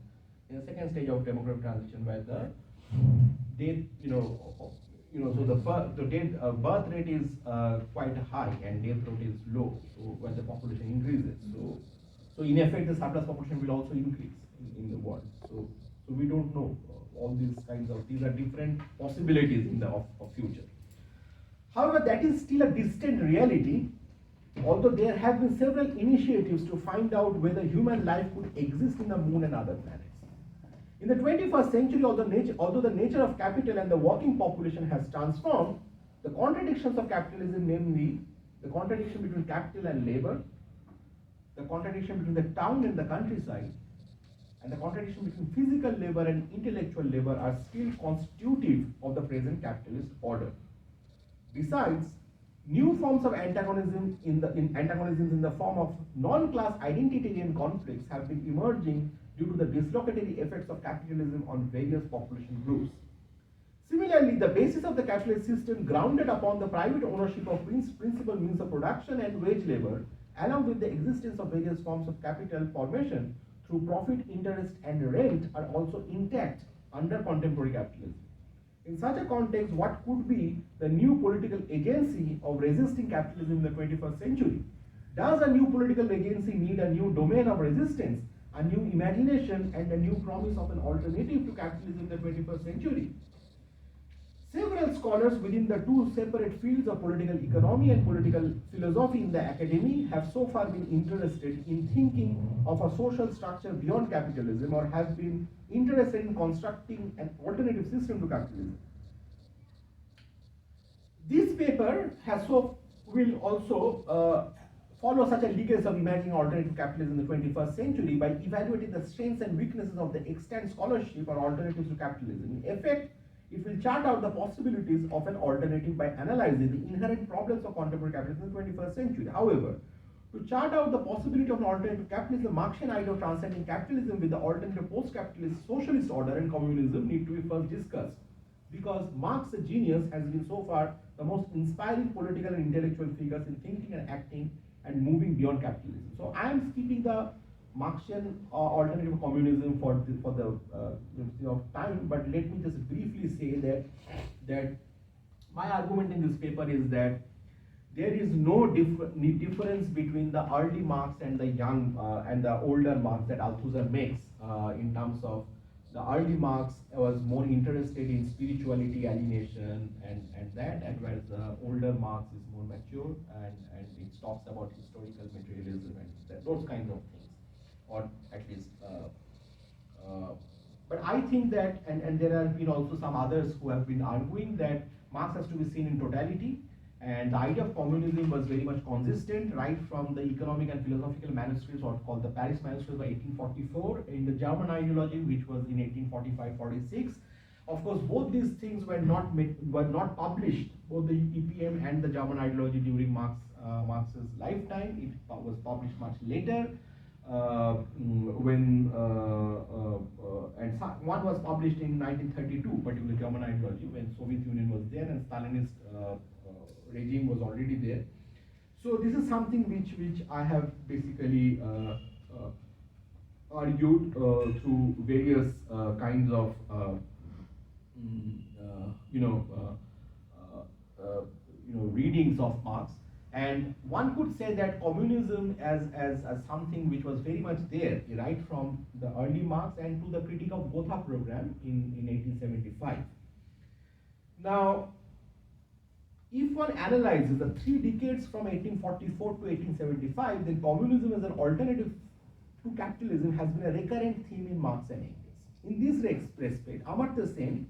in the second stage of demographic transition, where the death, so the birth rate is quite high and death rate is low. So when the population increases, so in effect the surplus population will also increase in the world. So we don't know all these are different possibilities in the of future. However, that is still a distant reality, although there have been several initiatives to find out whether human life could exist in the moon and other planets. In the 21st century, although the nature of capital and the working population has transformed, the contradictions of capitalism, namely the contradiction between capital and labor, the contradiction between the town and the countryside, and the contradiction between physical labor and intellectual labor are still constitutive of the present capitalist order. Besides, new forms of antagonisms in the form of non-class identitarian conflicts have been emerging due to the dislocatory effects of capitalism on various population groups. Similarly, the basis of the capitalist system, grounded upon the private ownership of principal means of production and wage labor, along with the existence of various forms of capital formation through profit, interest, and rent, are also intact under contemporary capitalism. In such a context, what could be the new political agency of resisting capitalism in the 21st century? Does a new political agency need a new domain of resistance, a new imagination, and a new promise of an alternative to capitalism in the 21st century? Several scholars within the two separate fields of political economy and political philosophy in the academy have so far been interested in thinking of a social structure beyond capitalism, or have been interested in constructing an alternative system to capitalism. This paper will also follow such a legacy of imagining alternative capitalism in the 21st century by evaluating the strengths and weaknesses of the extant scholarship or alternatives to capitalism. In effect, it will chart out the possibilities of an alternative by analyzing the inherent problems of contemporary capitalism in the 21st century. However, to chart out the possibility of an alternative capitalism, the Marxian idea of transcending capitalism with the alternative post-capitalist socialist order and communism need to be first discussed, because Marx, the genius, has been so far the most inspiring political and intellectual figures in thinking and acting and moving beyond capitalism. So I am skipping the Marxian alternative communism for the of time, but let me just briefly say that my argument in this paper is that there is no difference between the early Marx and the young and the older Marx that Althusser makes in terms of the early Marx was more interested in spirituality, alienation, and that, and whereas the older Marx is more mature and it talks about historical materialism and those kinds of things, or at least. But I think that, and there have been also some others who have been arguing that Marx has to be seen in totality, and the idea of communism was very much consistent right from the economic and philosophical manuscripts, or called the Paris Manuscripts by 1844, in the German ideology, which was in 1845-46. Of course, both these things were not published, both the EPM and the German ideology, during Marx's lifetime. It was published much later. one was published in 1932, particularly German ideology, when Soviet Union was there and Stalinist regime was already there. So this is something which I have basically argued through various kinds of readings of Marx. And one could say that communism as something which was very much there right from the early Marx and to the Critique of Gotha program in 1875. Now, if one analyzes the 3 decades from 1844 to 1875, then communism as an alternative to capitalism has been a recurrent theme in Marx and Engels. In this respect, Amartya Sen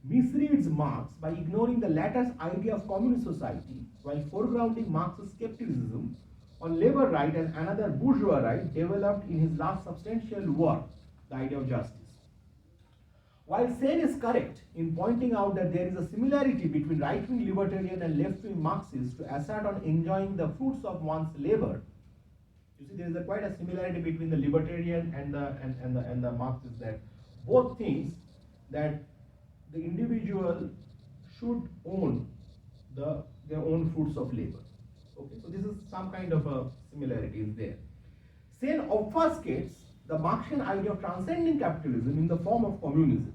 misreads Marx by ignoring the latter's idea of communist society while foregrounding Marx's skepticism on labor right as another bourgeois right developed in his last substantial work, The Idea of Justice. While Sen is correct in pointing out that there is a similarity between right-wing libertarian and left-wing Marxists to assert on enjoying the fruits of one's labor, you see there is quite a similarity between the libertarian and the Marxists, that both things that the individual should own their own fruits of labor. Okay, so this is some kind of a similarity is there. Sen obfuscates the Marxian idea of transcending capitalism in the form of communism.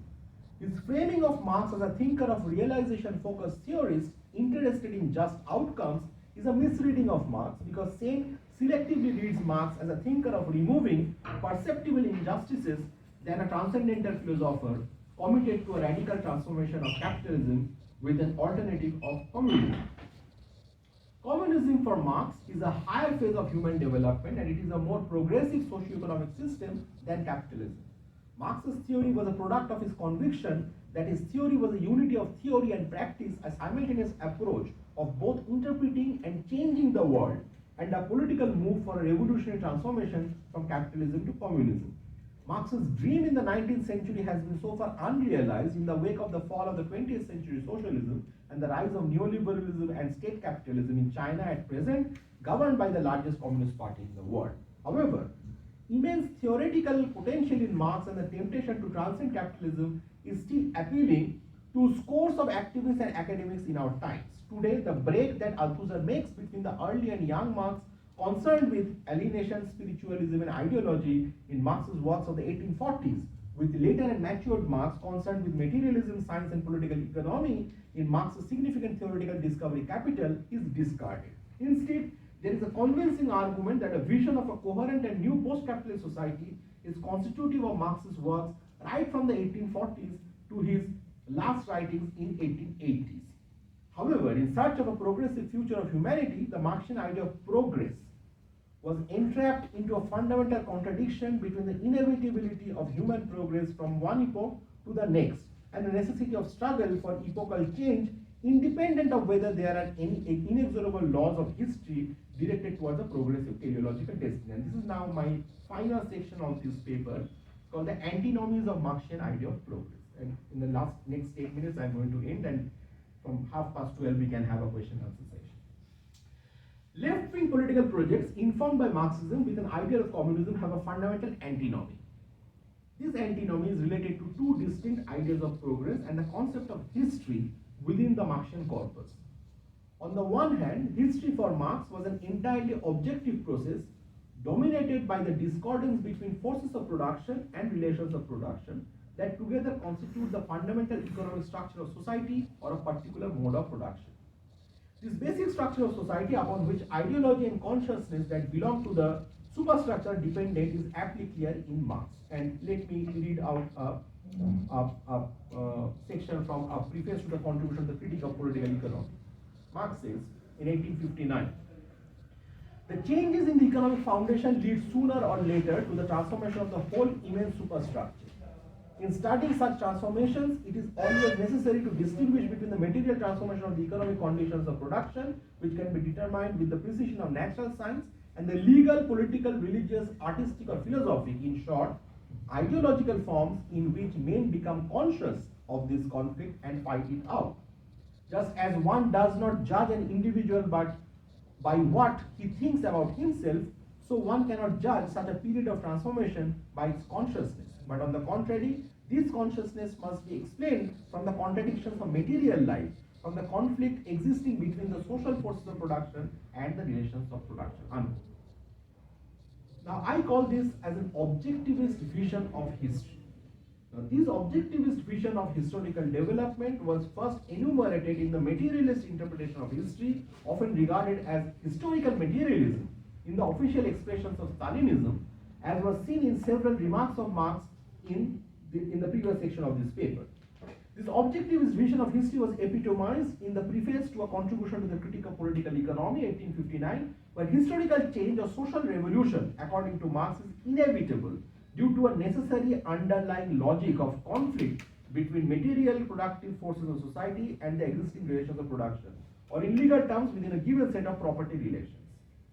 His framing of Marx as a thinker of realization-focused theorist interested in just outcomes is a misreading of Marx, because Sen selectively reads Marx as a thinker of removing perceptible injustices than a transcendental philosopher committed to a radical transformation of capitalism with an alternative of communism. Communism for Marx is a higher phase of human development, and it is a more progressive socio-economic system than capitalism. Marx's theory was a product of his conviction that his theory was a unity of theory and practice, a simultaneous approach of both interpreting and changing the world, and a political move for a revolutionary transformation from capitalism to communism. Marx's dream in the 19th century has been so far unrealized in the wake of the fall of the 20th century socialism and the rise of neoliberalism and state capitalism in China at present, governed by the largest communist party in the world. However, immense theoretical potential in Marx and the temptation to transcend capitalism is still appealing to scores of activists and academics in our times. Today, the break that Althusser makes between the early and young Marx concerned with alienation, spiritualism, and ideology in Marx's works of the 1840s, with later and matured Marx concerned with materialism, science, and political economy in Marx's significant theoretical discovery Capital, is discarded. Instead, there is a convincing argument that a vision of a coherent and new post-capitalist society is constitutive of Marx's works right from the 1840s to his last writings in 1880s. However, in search of a progressive future of humanity, the Marxian idea of progress was entrapped into a fundamental contradiction between the inevitability of human progress from one epoch to the next and the necessity of struggle for epochal change, independent of whether there are any inexorable laws of history directed towards a progressive teleological destiny. And this is now my final section of this paper, called the Antinomies of Marxian Idea of Progress. And in the next 8 minutes, I'm going to end, and from 12:30 we can have a question and answer session. Left-wing political projects informed by Marxism with an ideal of communism have a fundamental antinomy. This antinomy is related to two distinct ideas of progress and the concept of history within the Marxian corpus. On the one hand, history for Marx was an entirely objective process dominated by the discordance between forces of production and relations of production that together constitute the fundamental economic structure of society or a particular mode of production. This basic structure of society upon which ideology and consciousness that belong to the superstructure dependent is aptly clear in Marx. And let me read out a section from a preface to the contribution of the Critique of Political Economy. Marx says in 1859, the changes in the economic foundation lead sooner or later to the transformation of the whole immense superstructure. In studying such transformations, it is always necessary to distinguish between the material transformation of the economic conditions of production, which can be determined with the precision of natural science, and the legal, political, religious, artistic, or philosophic, in short, ideological forms in which men become conscious of this conflict and fight it out. Just as one does not judge an individual but by what he thinks about himself, so one cannot judge such a period of transformation by its consciousness. But on the contrary, this consciousness must be explained from the contradictions of material life, from the conflict existing between the social forces of production and the relations of production. Unquote. Now, I call this as an objectivist vision of history. Now, this objectivist vision of historical development was first enumerated in the materialist interpretation of history, often regarded as historical materialism in the official expressions of Stalinism, as was seen in several remarks of Marx in the previous section of this paper. This objectivist vision of history was epitomized in the preface to a contribution to the Critique of Political Economy, 1859, where historical change or social revolution, according to Marx, is inevitable due to a necessary underlying logic of conflict between material productive forces of society and the existing relations of production, or in legal terms, within a given set of property relations.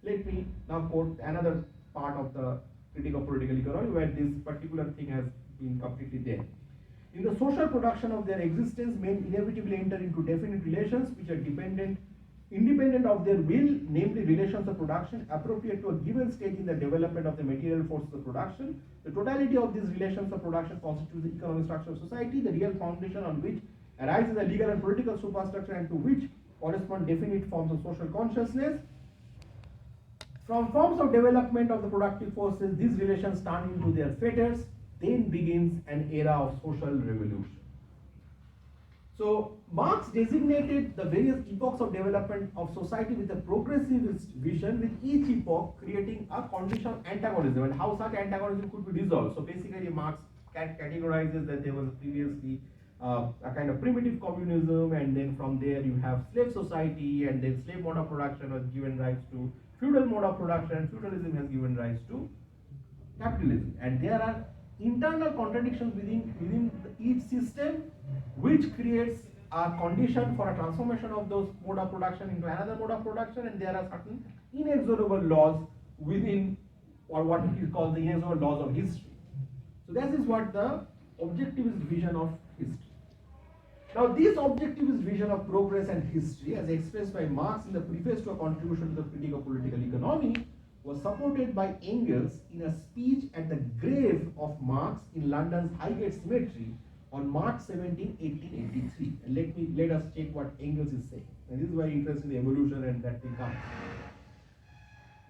Let me now quote another part of the Critique of Political Economy where this particular thing has been completely there. In the social production of their existence, men inevitably enter into definite relations which are independent of their will, namely relations of production appropriate to a given stage in the development of the material forces of production. The totality of these relations of production constitutes the economic structure of society, the real foundation on which arises the legal and political superstructure and to which correspond definite forms of social consciousness. From forms of development of the productive forces, these relations turn into their fetters. Then begins an era of social revolution. So Marx designated the various epochs of development of society with a progressivist vision, with each epoch creating a condition of antagonism and how such antagonism could be resolved. So basically Marx categorizes that there was previously a kind of primitive communism, and then from there you have slave society, and then slave mode of production has given rise to feudal mode of production, and feudalism has given rise to capitalism. And there are internal contradictions within each system which creates a condition for a transformation of those mode of production into another mode of production, and there are certain inexorable laws within, or what is called the inexorable laws of history. So that is what the objectivist vision of history. Now this objectivist vision of progress and history, as expressed by Marx in the preface to a contribution to the Critique of Political Economy, was supported by Engels in a speech at the grave of Marx in London's Highgate Cemetery on March 17, 1883. And let us check what Engels is saying. And this is very interesting, the evolution and that will come.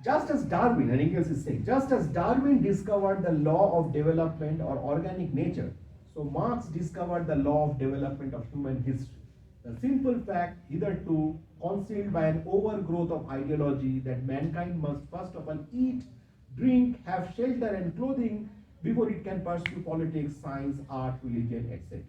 Just as Darwin, and Engels is saying, just as Darwin discovered the law of development or organic nature, so Marx discovered the law of development of human history. The simple fact, hitherto concealed by an overgrowth of ideology, that mankind must first of all eat, drink, have shelter and clothing before it can pursue politics, science, art, religion, etc.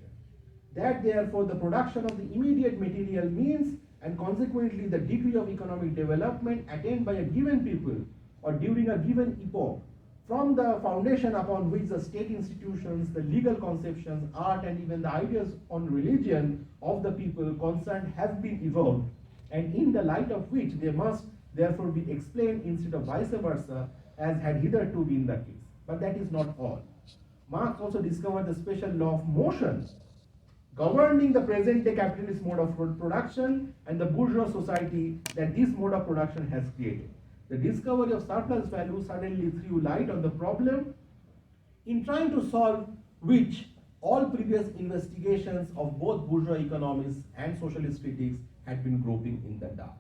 That therefore the production of the immediate material means, and consequently the degree of economic development attained by a given people or during a given epoch, from the foundation upon which the state institutions, the legal conceptions, art, and even the ideas on religion of the people concerned have been evolved, and in the light of which they must therefore be explained instead of vice versa, as had hitherto been the case. But that is not all. Marx also discovered the special law of motion governing the present-day capitalist mode of production and the bourgeois society that this mode of production has created. The discovery of surplus value suddenly threw light on the problem in trying to solve which all previous investigations of both bourgeois economists and socialist critics had been groping in the dark.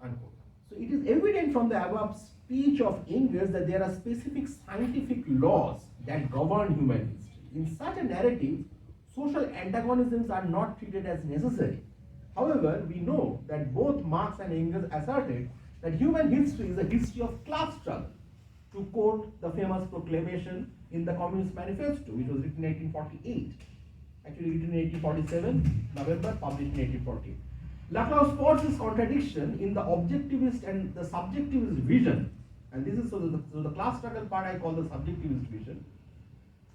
Unquote. So it is evident from the above speech of Engels that there are specific scientific laws that govern human history. In such a narrative, social antagonisms are not treated as necessary. However, we know that both Marx and Engels asserted that human history is a history of class struggle, to quote the famous proclamation in the Communist Manifesto, which was written in 1848. Actually written in 1847, November, published in 1848. Laclau spots this contradiction in the objectivist and the subjectivist vision, and this is so the class struggle part I call the subjectivist vision,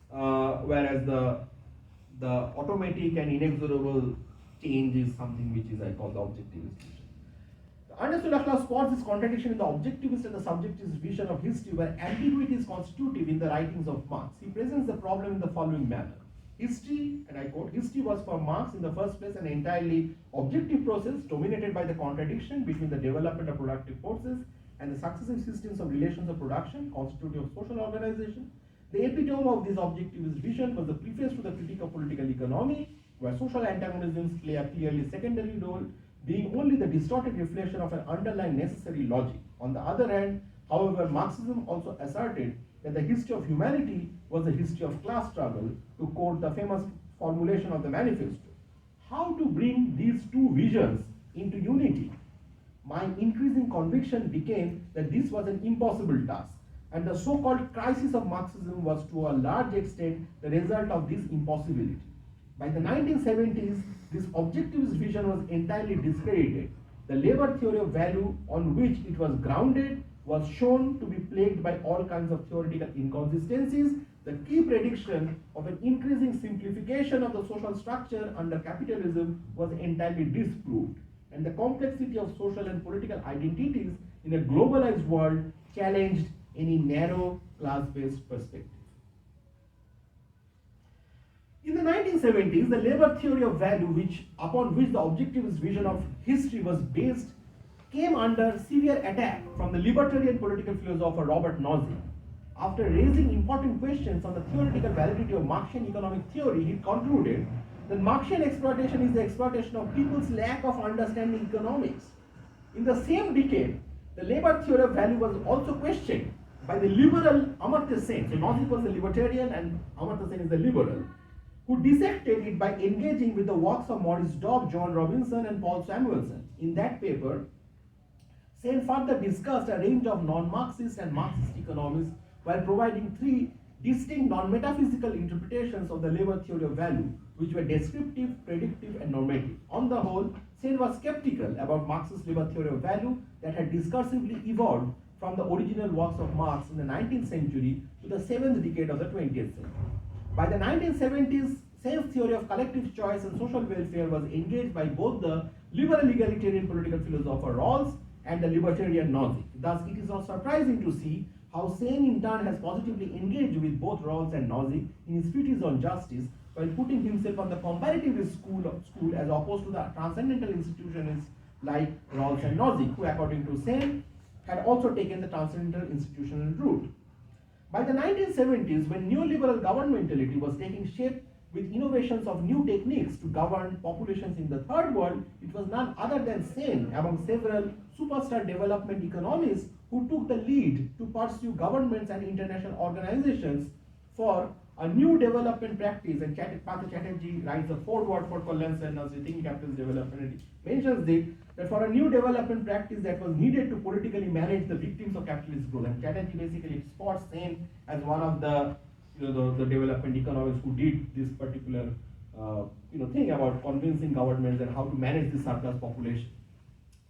whereas the automatic and inexorable change is something which is I call the objectivist vision. Ernesto Laclau spots this contradiction in the objectivist and the subjectivist vision of history, where ambiguity is constitutive in the writings of Marx. He presents the problem in the following manner. History, and I quote, history was for Marx in the first place an entirely objective process dominated by the contradiction between the development of productive forces and the successive systems of relations of production constitutive of social organization. The epitome of this objectivist vision was the preface to the critique of political economy, where social antagonisms play a clearly secondary role, being only the distorted reflection of an underlying necessary logic. On the other hand, however, Marxism also asserted that the history of humanity was the history of class struggle, to quote the famous formulation of the manifesto. How to bring these two visions into unity? My increasing conviction became that this was an impossible task, and the so-called crisis of Marxism was to a large extent the result of this impossibility. By the 1970s, this objectivist vision was entirely discredited. The labor theory of value on which it was grounded was shown to be plagued by all kinds of theoretical inconsistencies. The key prediction of an increasing simplification of the social structure under capitalism was entirely disproved, and the complexity of social and political identities in a globalized world challenged any narrow class-based perspective. In the 1970s, the labor theory of value, upon which the objectivist vision of history was based, came under severe attack from the libertarian political philosopher Robert Nozick. After raising important questions on the theoretical validity of Marxian economic theory, he concluded that Marxian exploitation is the exploitation of people's lack of understanding economics. In the same decade, the labor theory of value was also questioned by the liberal Amartya Sen. So Nozick was the libertarian and Amartya Sen is the liberal, who dissected it by engaging with the works of Maurice Dobb, John Robinson, and Paul Samuelson. In that paper, Sen further discussed a range of non-Marxist and Marxist economists while providing three distinct non-metaphysical interpretations of the labor theory of value, which were descriptive, predictive, and normative. On the whole, Sen was skeptical about Marxist labor theory of value that had discursively evolved from the original works of Marx in the 19th century to the 7th decade of the 20th century. By the 1970s, Sen's theory of collective choice and social welfare was engaged by both the liberal egalitarian political philosopher Rawls and the libertarian Nozick. Thus, it is not surprising to see how Sen in turn has positively engaged with both Rawls and Nozick in his treatise on justice, while putting himself on the comparativist school as opposed to the transcendental institutionalists like Rawls and Nozick, who according to Sen had also taken the transcendental institutional route. By the 1970s, when neoliberal governmentality was taking shape with innovations of new techniques to govern populations in the third world, it was none other than Sen, among several superstar development economists, who took the lead to pursue governments and international organizations for a new development practice. And Partha Chatterjee writes a foreword for Kalyan Senna's Rethinking Capitalist Development, and he mentions that for a new development practice that was needed to politically manage the victims of capitalist growth. And Chatterjee basically spots Sen as one of the the development economists who did this particular thing about convincing governments and how to manage the surplus population.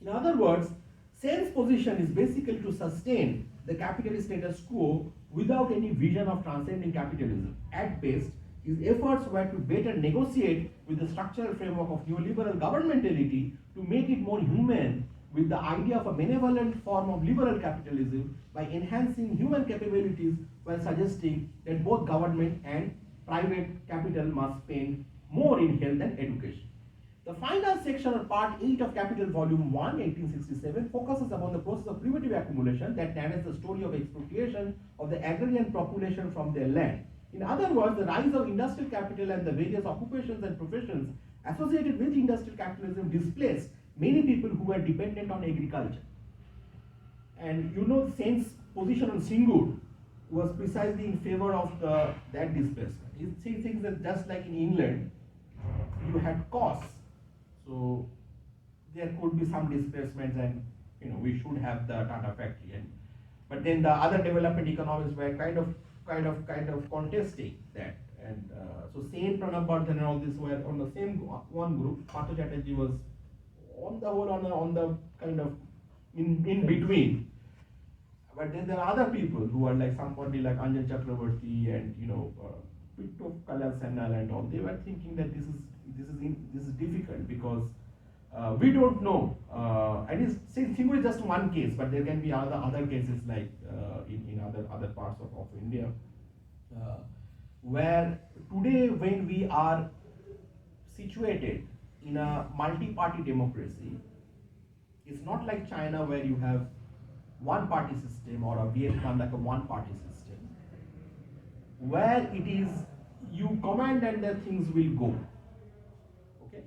In other words, Sen's position is basically to sustain the capitalist status quo without any vision of transcending capitalism. At best, his efforts were to better negotiate with the structural framework of neoliberal governmentality to make it more human with the idea of a benevolent form of liberal capitalism by enhancing human capabilities while suggesting that both government and private capital must spend more in health and education. The final section or part 8 of Capital Volume 1, 1867, focuses upon the process of primitive accumulation that narrates the story of expropriation of the agrarian population from their land. In other words, the rise of industrial capital and the various occupations and professions associated with industrial capitalism displaced many people who were dependent on agriculture. And Sen's position on Singur was precisely in favor of that displacement. He thinks that just like in England, you had costs, so there could be some displacements, and we should have the Tata factory. But then the other development economists were kind of contesting that. And so Sen, Pranab Bardhan and all this were on the same one group. Partha Chatterjee was on the whole on the kind of in between. But then there are other people who are like somebody like Anjan Chakravarti and Kalyan Sennal and all. They were thinking that this is difficult because we don't know. And Singur is just one case, but there can be other cases like in other parts of India, where today when we are situated in a multi-party democracy, it's not like China where you have one-party system, or a Vietnam like a one-party system, where it is you command and the things will go. Okay,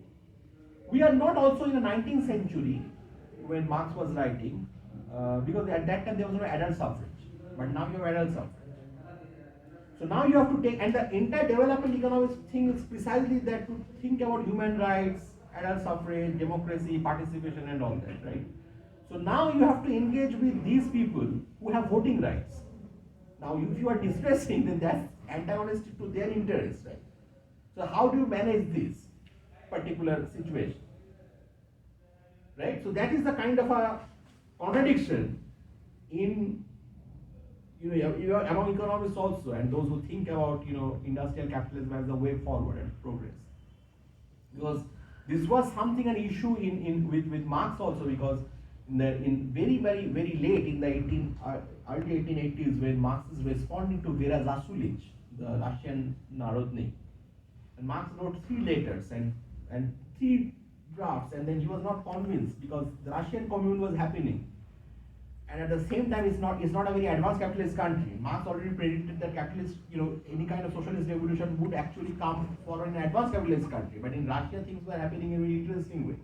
we are not also in the 19th century when Marx was writing, because at that time there was no adult suffrage, but now you have adult suffrage. So now you have to take, and the entire development economics thing is precisely that, to think about human rights, adult suffrage, democracy, participation, and all that, right? So now you have to engage with these people who have voting rights. Now, if you are displacing, then that's antagonistic to their interests, right? So how do you manage this particular situation, right? So that is the kind of a contradiction in, among economists also, and those who think about, industrial capitalism as a way forward and progress. Because this was something, an issue with Marx also, because in very late in the early 1880s, when Marx is responding to Vera Zasulich, the Russian Narodnik, and Marx wrote 3 letters and 3 drafts, and then he was not convinced because the Russian Commune was happening, and at the same time it's not a very advanced capitalist country. Marx already predicted that capitalist, any kind of socialist revolution would actually come for an advanced capitalist country, but in Russia things were happening in a very interesting way.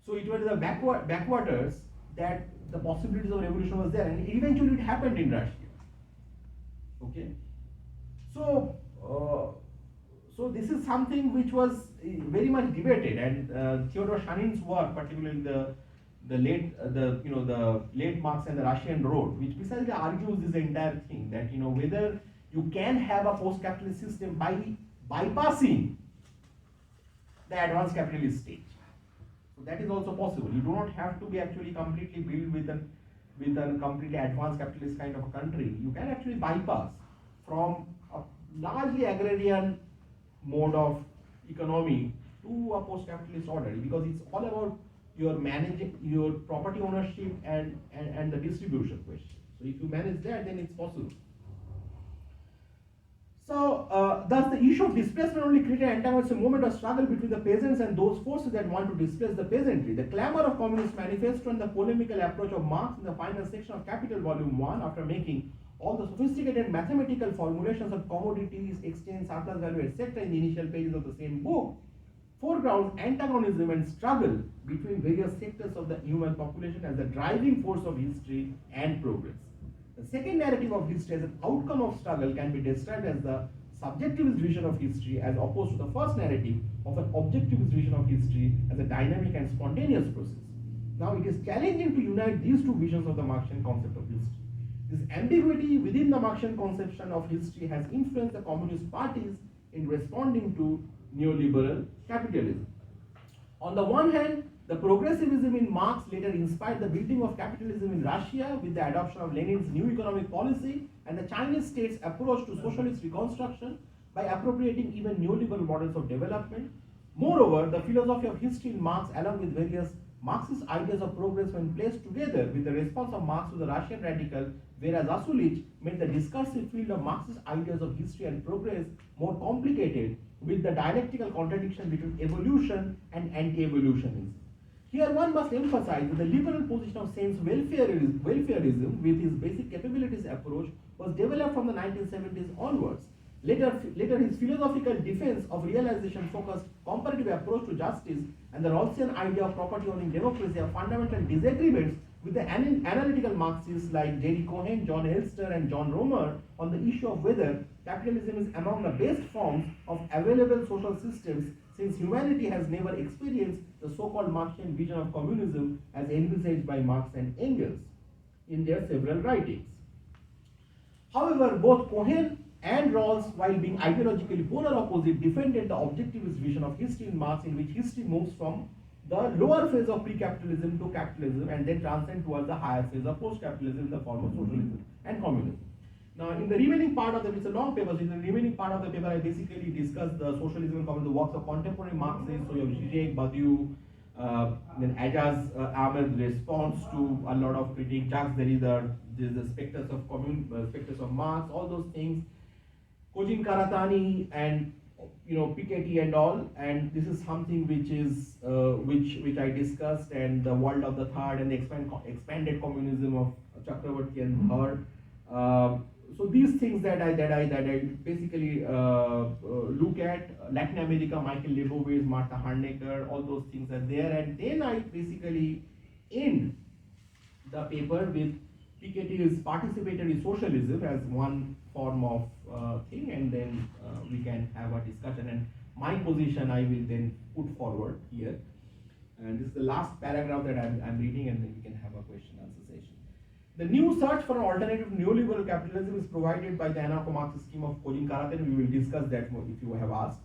So it was the backwaters that the possibilities of revolution was there, and eventually it happened in Russia. Okay, so this is something which was very much debated, and Theodor Shanin's work, particularly the late Marx and the Russian Road, which precisely argues this entire thing, that whether you can have a post-capitalist system by bypassing the advanced capitalist stage. So that is also possible. You do not have to be actually completely built with a completely advanced capitalist kind of a country. You can actually bypass from a largely agrarian mode of economy to a post-capitalist order, because it's all about your managing your property ownership and the distribution question. So if you manage that, then it's possible. So, thus the issue of displacement only created an antagonistic moment of struggle between the peasants and those forces that want to displace the peasantry. The clamor of Communist Manifesto and the polemical approach of Marx in the final section of Capital Volume 1, after making all the sophisticated mathematical formulations of commodities, exchange, surplus value, etc. in the initial pages of the same book, foregrounds antagonism and struggle between various sectors of the human population as the driving force of history and progress. The second narrative of history as an outcome of struggle can be described as the subjectivist vision of history, as opposed to the first narrative of an objectivist vision of history as a dynamic and spontaneous process. Now, it is challenging to unite these two visions of the Marxian concept of history. This ambiguity within the Marxian conception of history has influenced the communist parties in responding to neoliberal capitalism. On the one hand, the progressivism in Marx later inspired the building of capitalism in Russia with the adoption of Lenin's new economic policy and the Chinese state's approach to socialist reconstruction by appropriating even neoliberal models of development. Moreover, the philosophy of history in Marx, along with various Marxist ideas of progress, when placed together with the response of Marx to the Russian radical Vera Zasulich, made the discursive field of Marxist ideas of history and progress more complicated, with the dialectical contradiction between evolution and anti-evolutionism. Here one must emphasize that the liberal position of Saint's welfarism with his basic capabilities approach was developed from the 1970s onwards. Later his philosophical defense of realization-focused comparative approach to justice and the Rawlsian idea of property owning democracy are fundamental disagreements with the analytical Marxists like Jerry Cohen, John Elster, and John Romer on the issue of whether capitalism is among the best forms of available social systems, since humanity has never experienced the so-called Marxian vision of communism as envisaged by Marx and Engels in their several writings. However, both Cohen and Rawls, while being ideologically polar opposite, defended the objectivist vision of history in Marx, in which history moves from the lower phase of pre-capitalism to capitalism and then transcend towards the higher phase of post-capitalism in the form of socialism and communism. Now, in the remaining part of it's a long paper, so in the remaining part of the paper, I basically discuss the socialism and communism, the works of contemporary Marxists, so you have Zizek, Badiou, then Ajaz Ahmed's response to a lot of critiques, Jacques Derrida, the specters of Marx, all those things. Kojin Karatani and Piketty and all, and this is something which is which I discussed, and the world of the third and the expanded communism of Chakravarti and Third. So these things that I basically look at Latin America, Michael Leibowitz, Martha Harnecker, all those things are there, and then I basically end the paper with Piketty's participatory socialism as one form of thing, and then we can have a discussion. And my position I will then put forward here. And this is the last paragraph that I'm reading, and then we can have a question answer session. The new search for an alternative to neoliberal capitalism is provided by the anarcho-Marxist scheme of Colin Karat, and we will discuss that more if you have asked.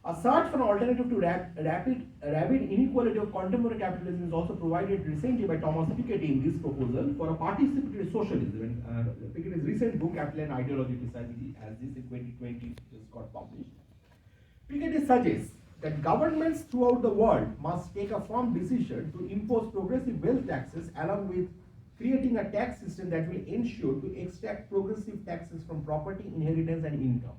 A search for an alternative to rapid inequality of contemporary capitalism is also provided recently by Thomas Piketty in this proposal for a participatory socialism. And Piketty's recent book, Capital and Ideology, precisely as this in 2020 just got published. Piketty suggests that governments throughout the world must take a firm decision to impose progressive wealth taxes, along with creating a tax system that will ensure to extract progressive taxes from property, inheritance, and income.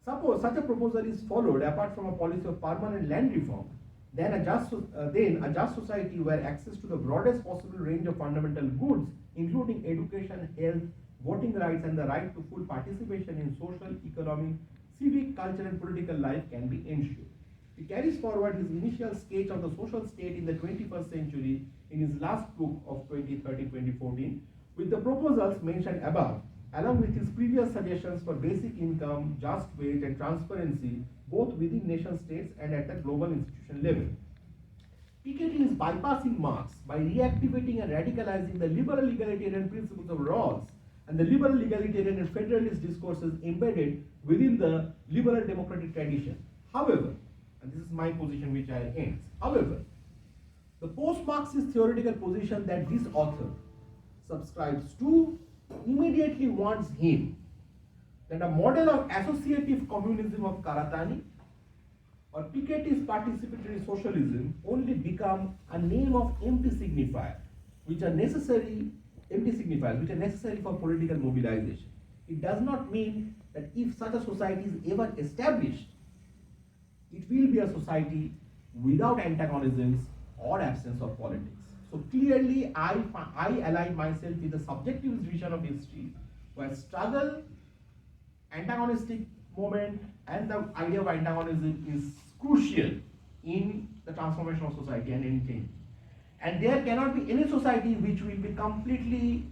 Suppose such a proposal is followed, apart from a policy of permanent land reform, then a just society where access to the broadest possible range of fundamental goods, including education, health, voting rights, and the right to full participation in social, economic, civic, cultural, and political life can be ensured. He carries forward his initial sketch of the social state in the 21st century in his last book of 2013-2014, with the proposals mentioned above, along with his previous suggestions for basic income, just wage, and transparency, both within nation states and at the global institution level. Piketty is bypassing Marx by reactivating and radicalizing the liberal egalitarian principles of Rawls and the liberal egalitarian and federalist discourses embedded within the liberal democratic tradition. However, and this is my position which I end, however, the post-Marxist theoretical position that this author subscribes to immediately warns him that a model of associative communism of Karatani or Piketty's participatory socialism only become a name of empty signifiers which are necessary for political mobilization. It does not mean that if such a society is ever established, it will be a society without antagonisms or absence of politics. So clearly, I align myself with the subjectivist vision of history, where struggle, antagonistic moment, and the idea of antagonism is crucial in the transformation of society and any change. And there cannot be any society which will be completely,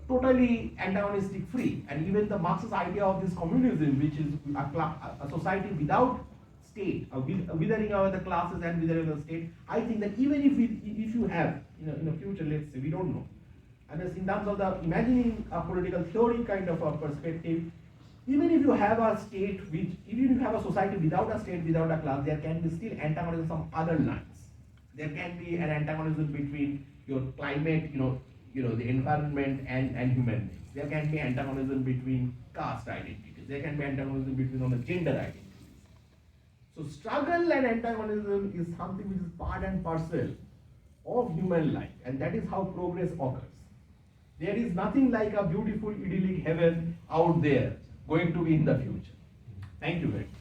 totally antagonistic free. And even the Marxist idea of this communism, which is a society without state, withering away the classes and withering the state, I think that even if you have, in the future, let's say, we don't know, and in terms of the imagining a political theory kind of a perspective, even if you have a state even if you have a society without a state, without a class, there can be still antagonism on other lines. There can be an antagonism between your climate, the environment and human beings. There can be antagonism between caste identities. There can be antagonism between the gender identities. So struggle and antagonism is something which is part and parcel of human life, and that is how progress occurs. There is nothing like a beautiful idyllic heaven out there going to be in the future. Thank you very much.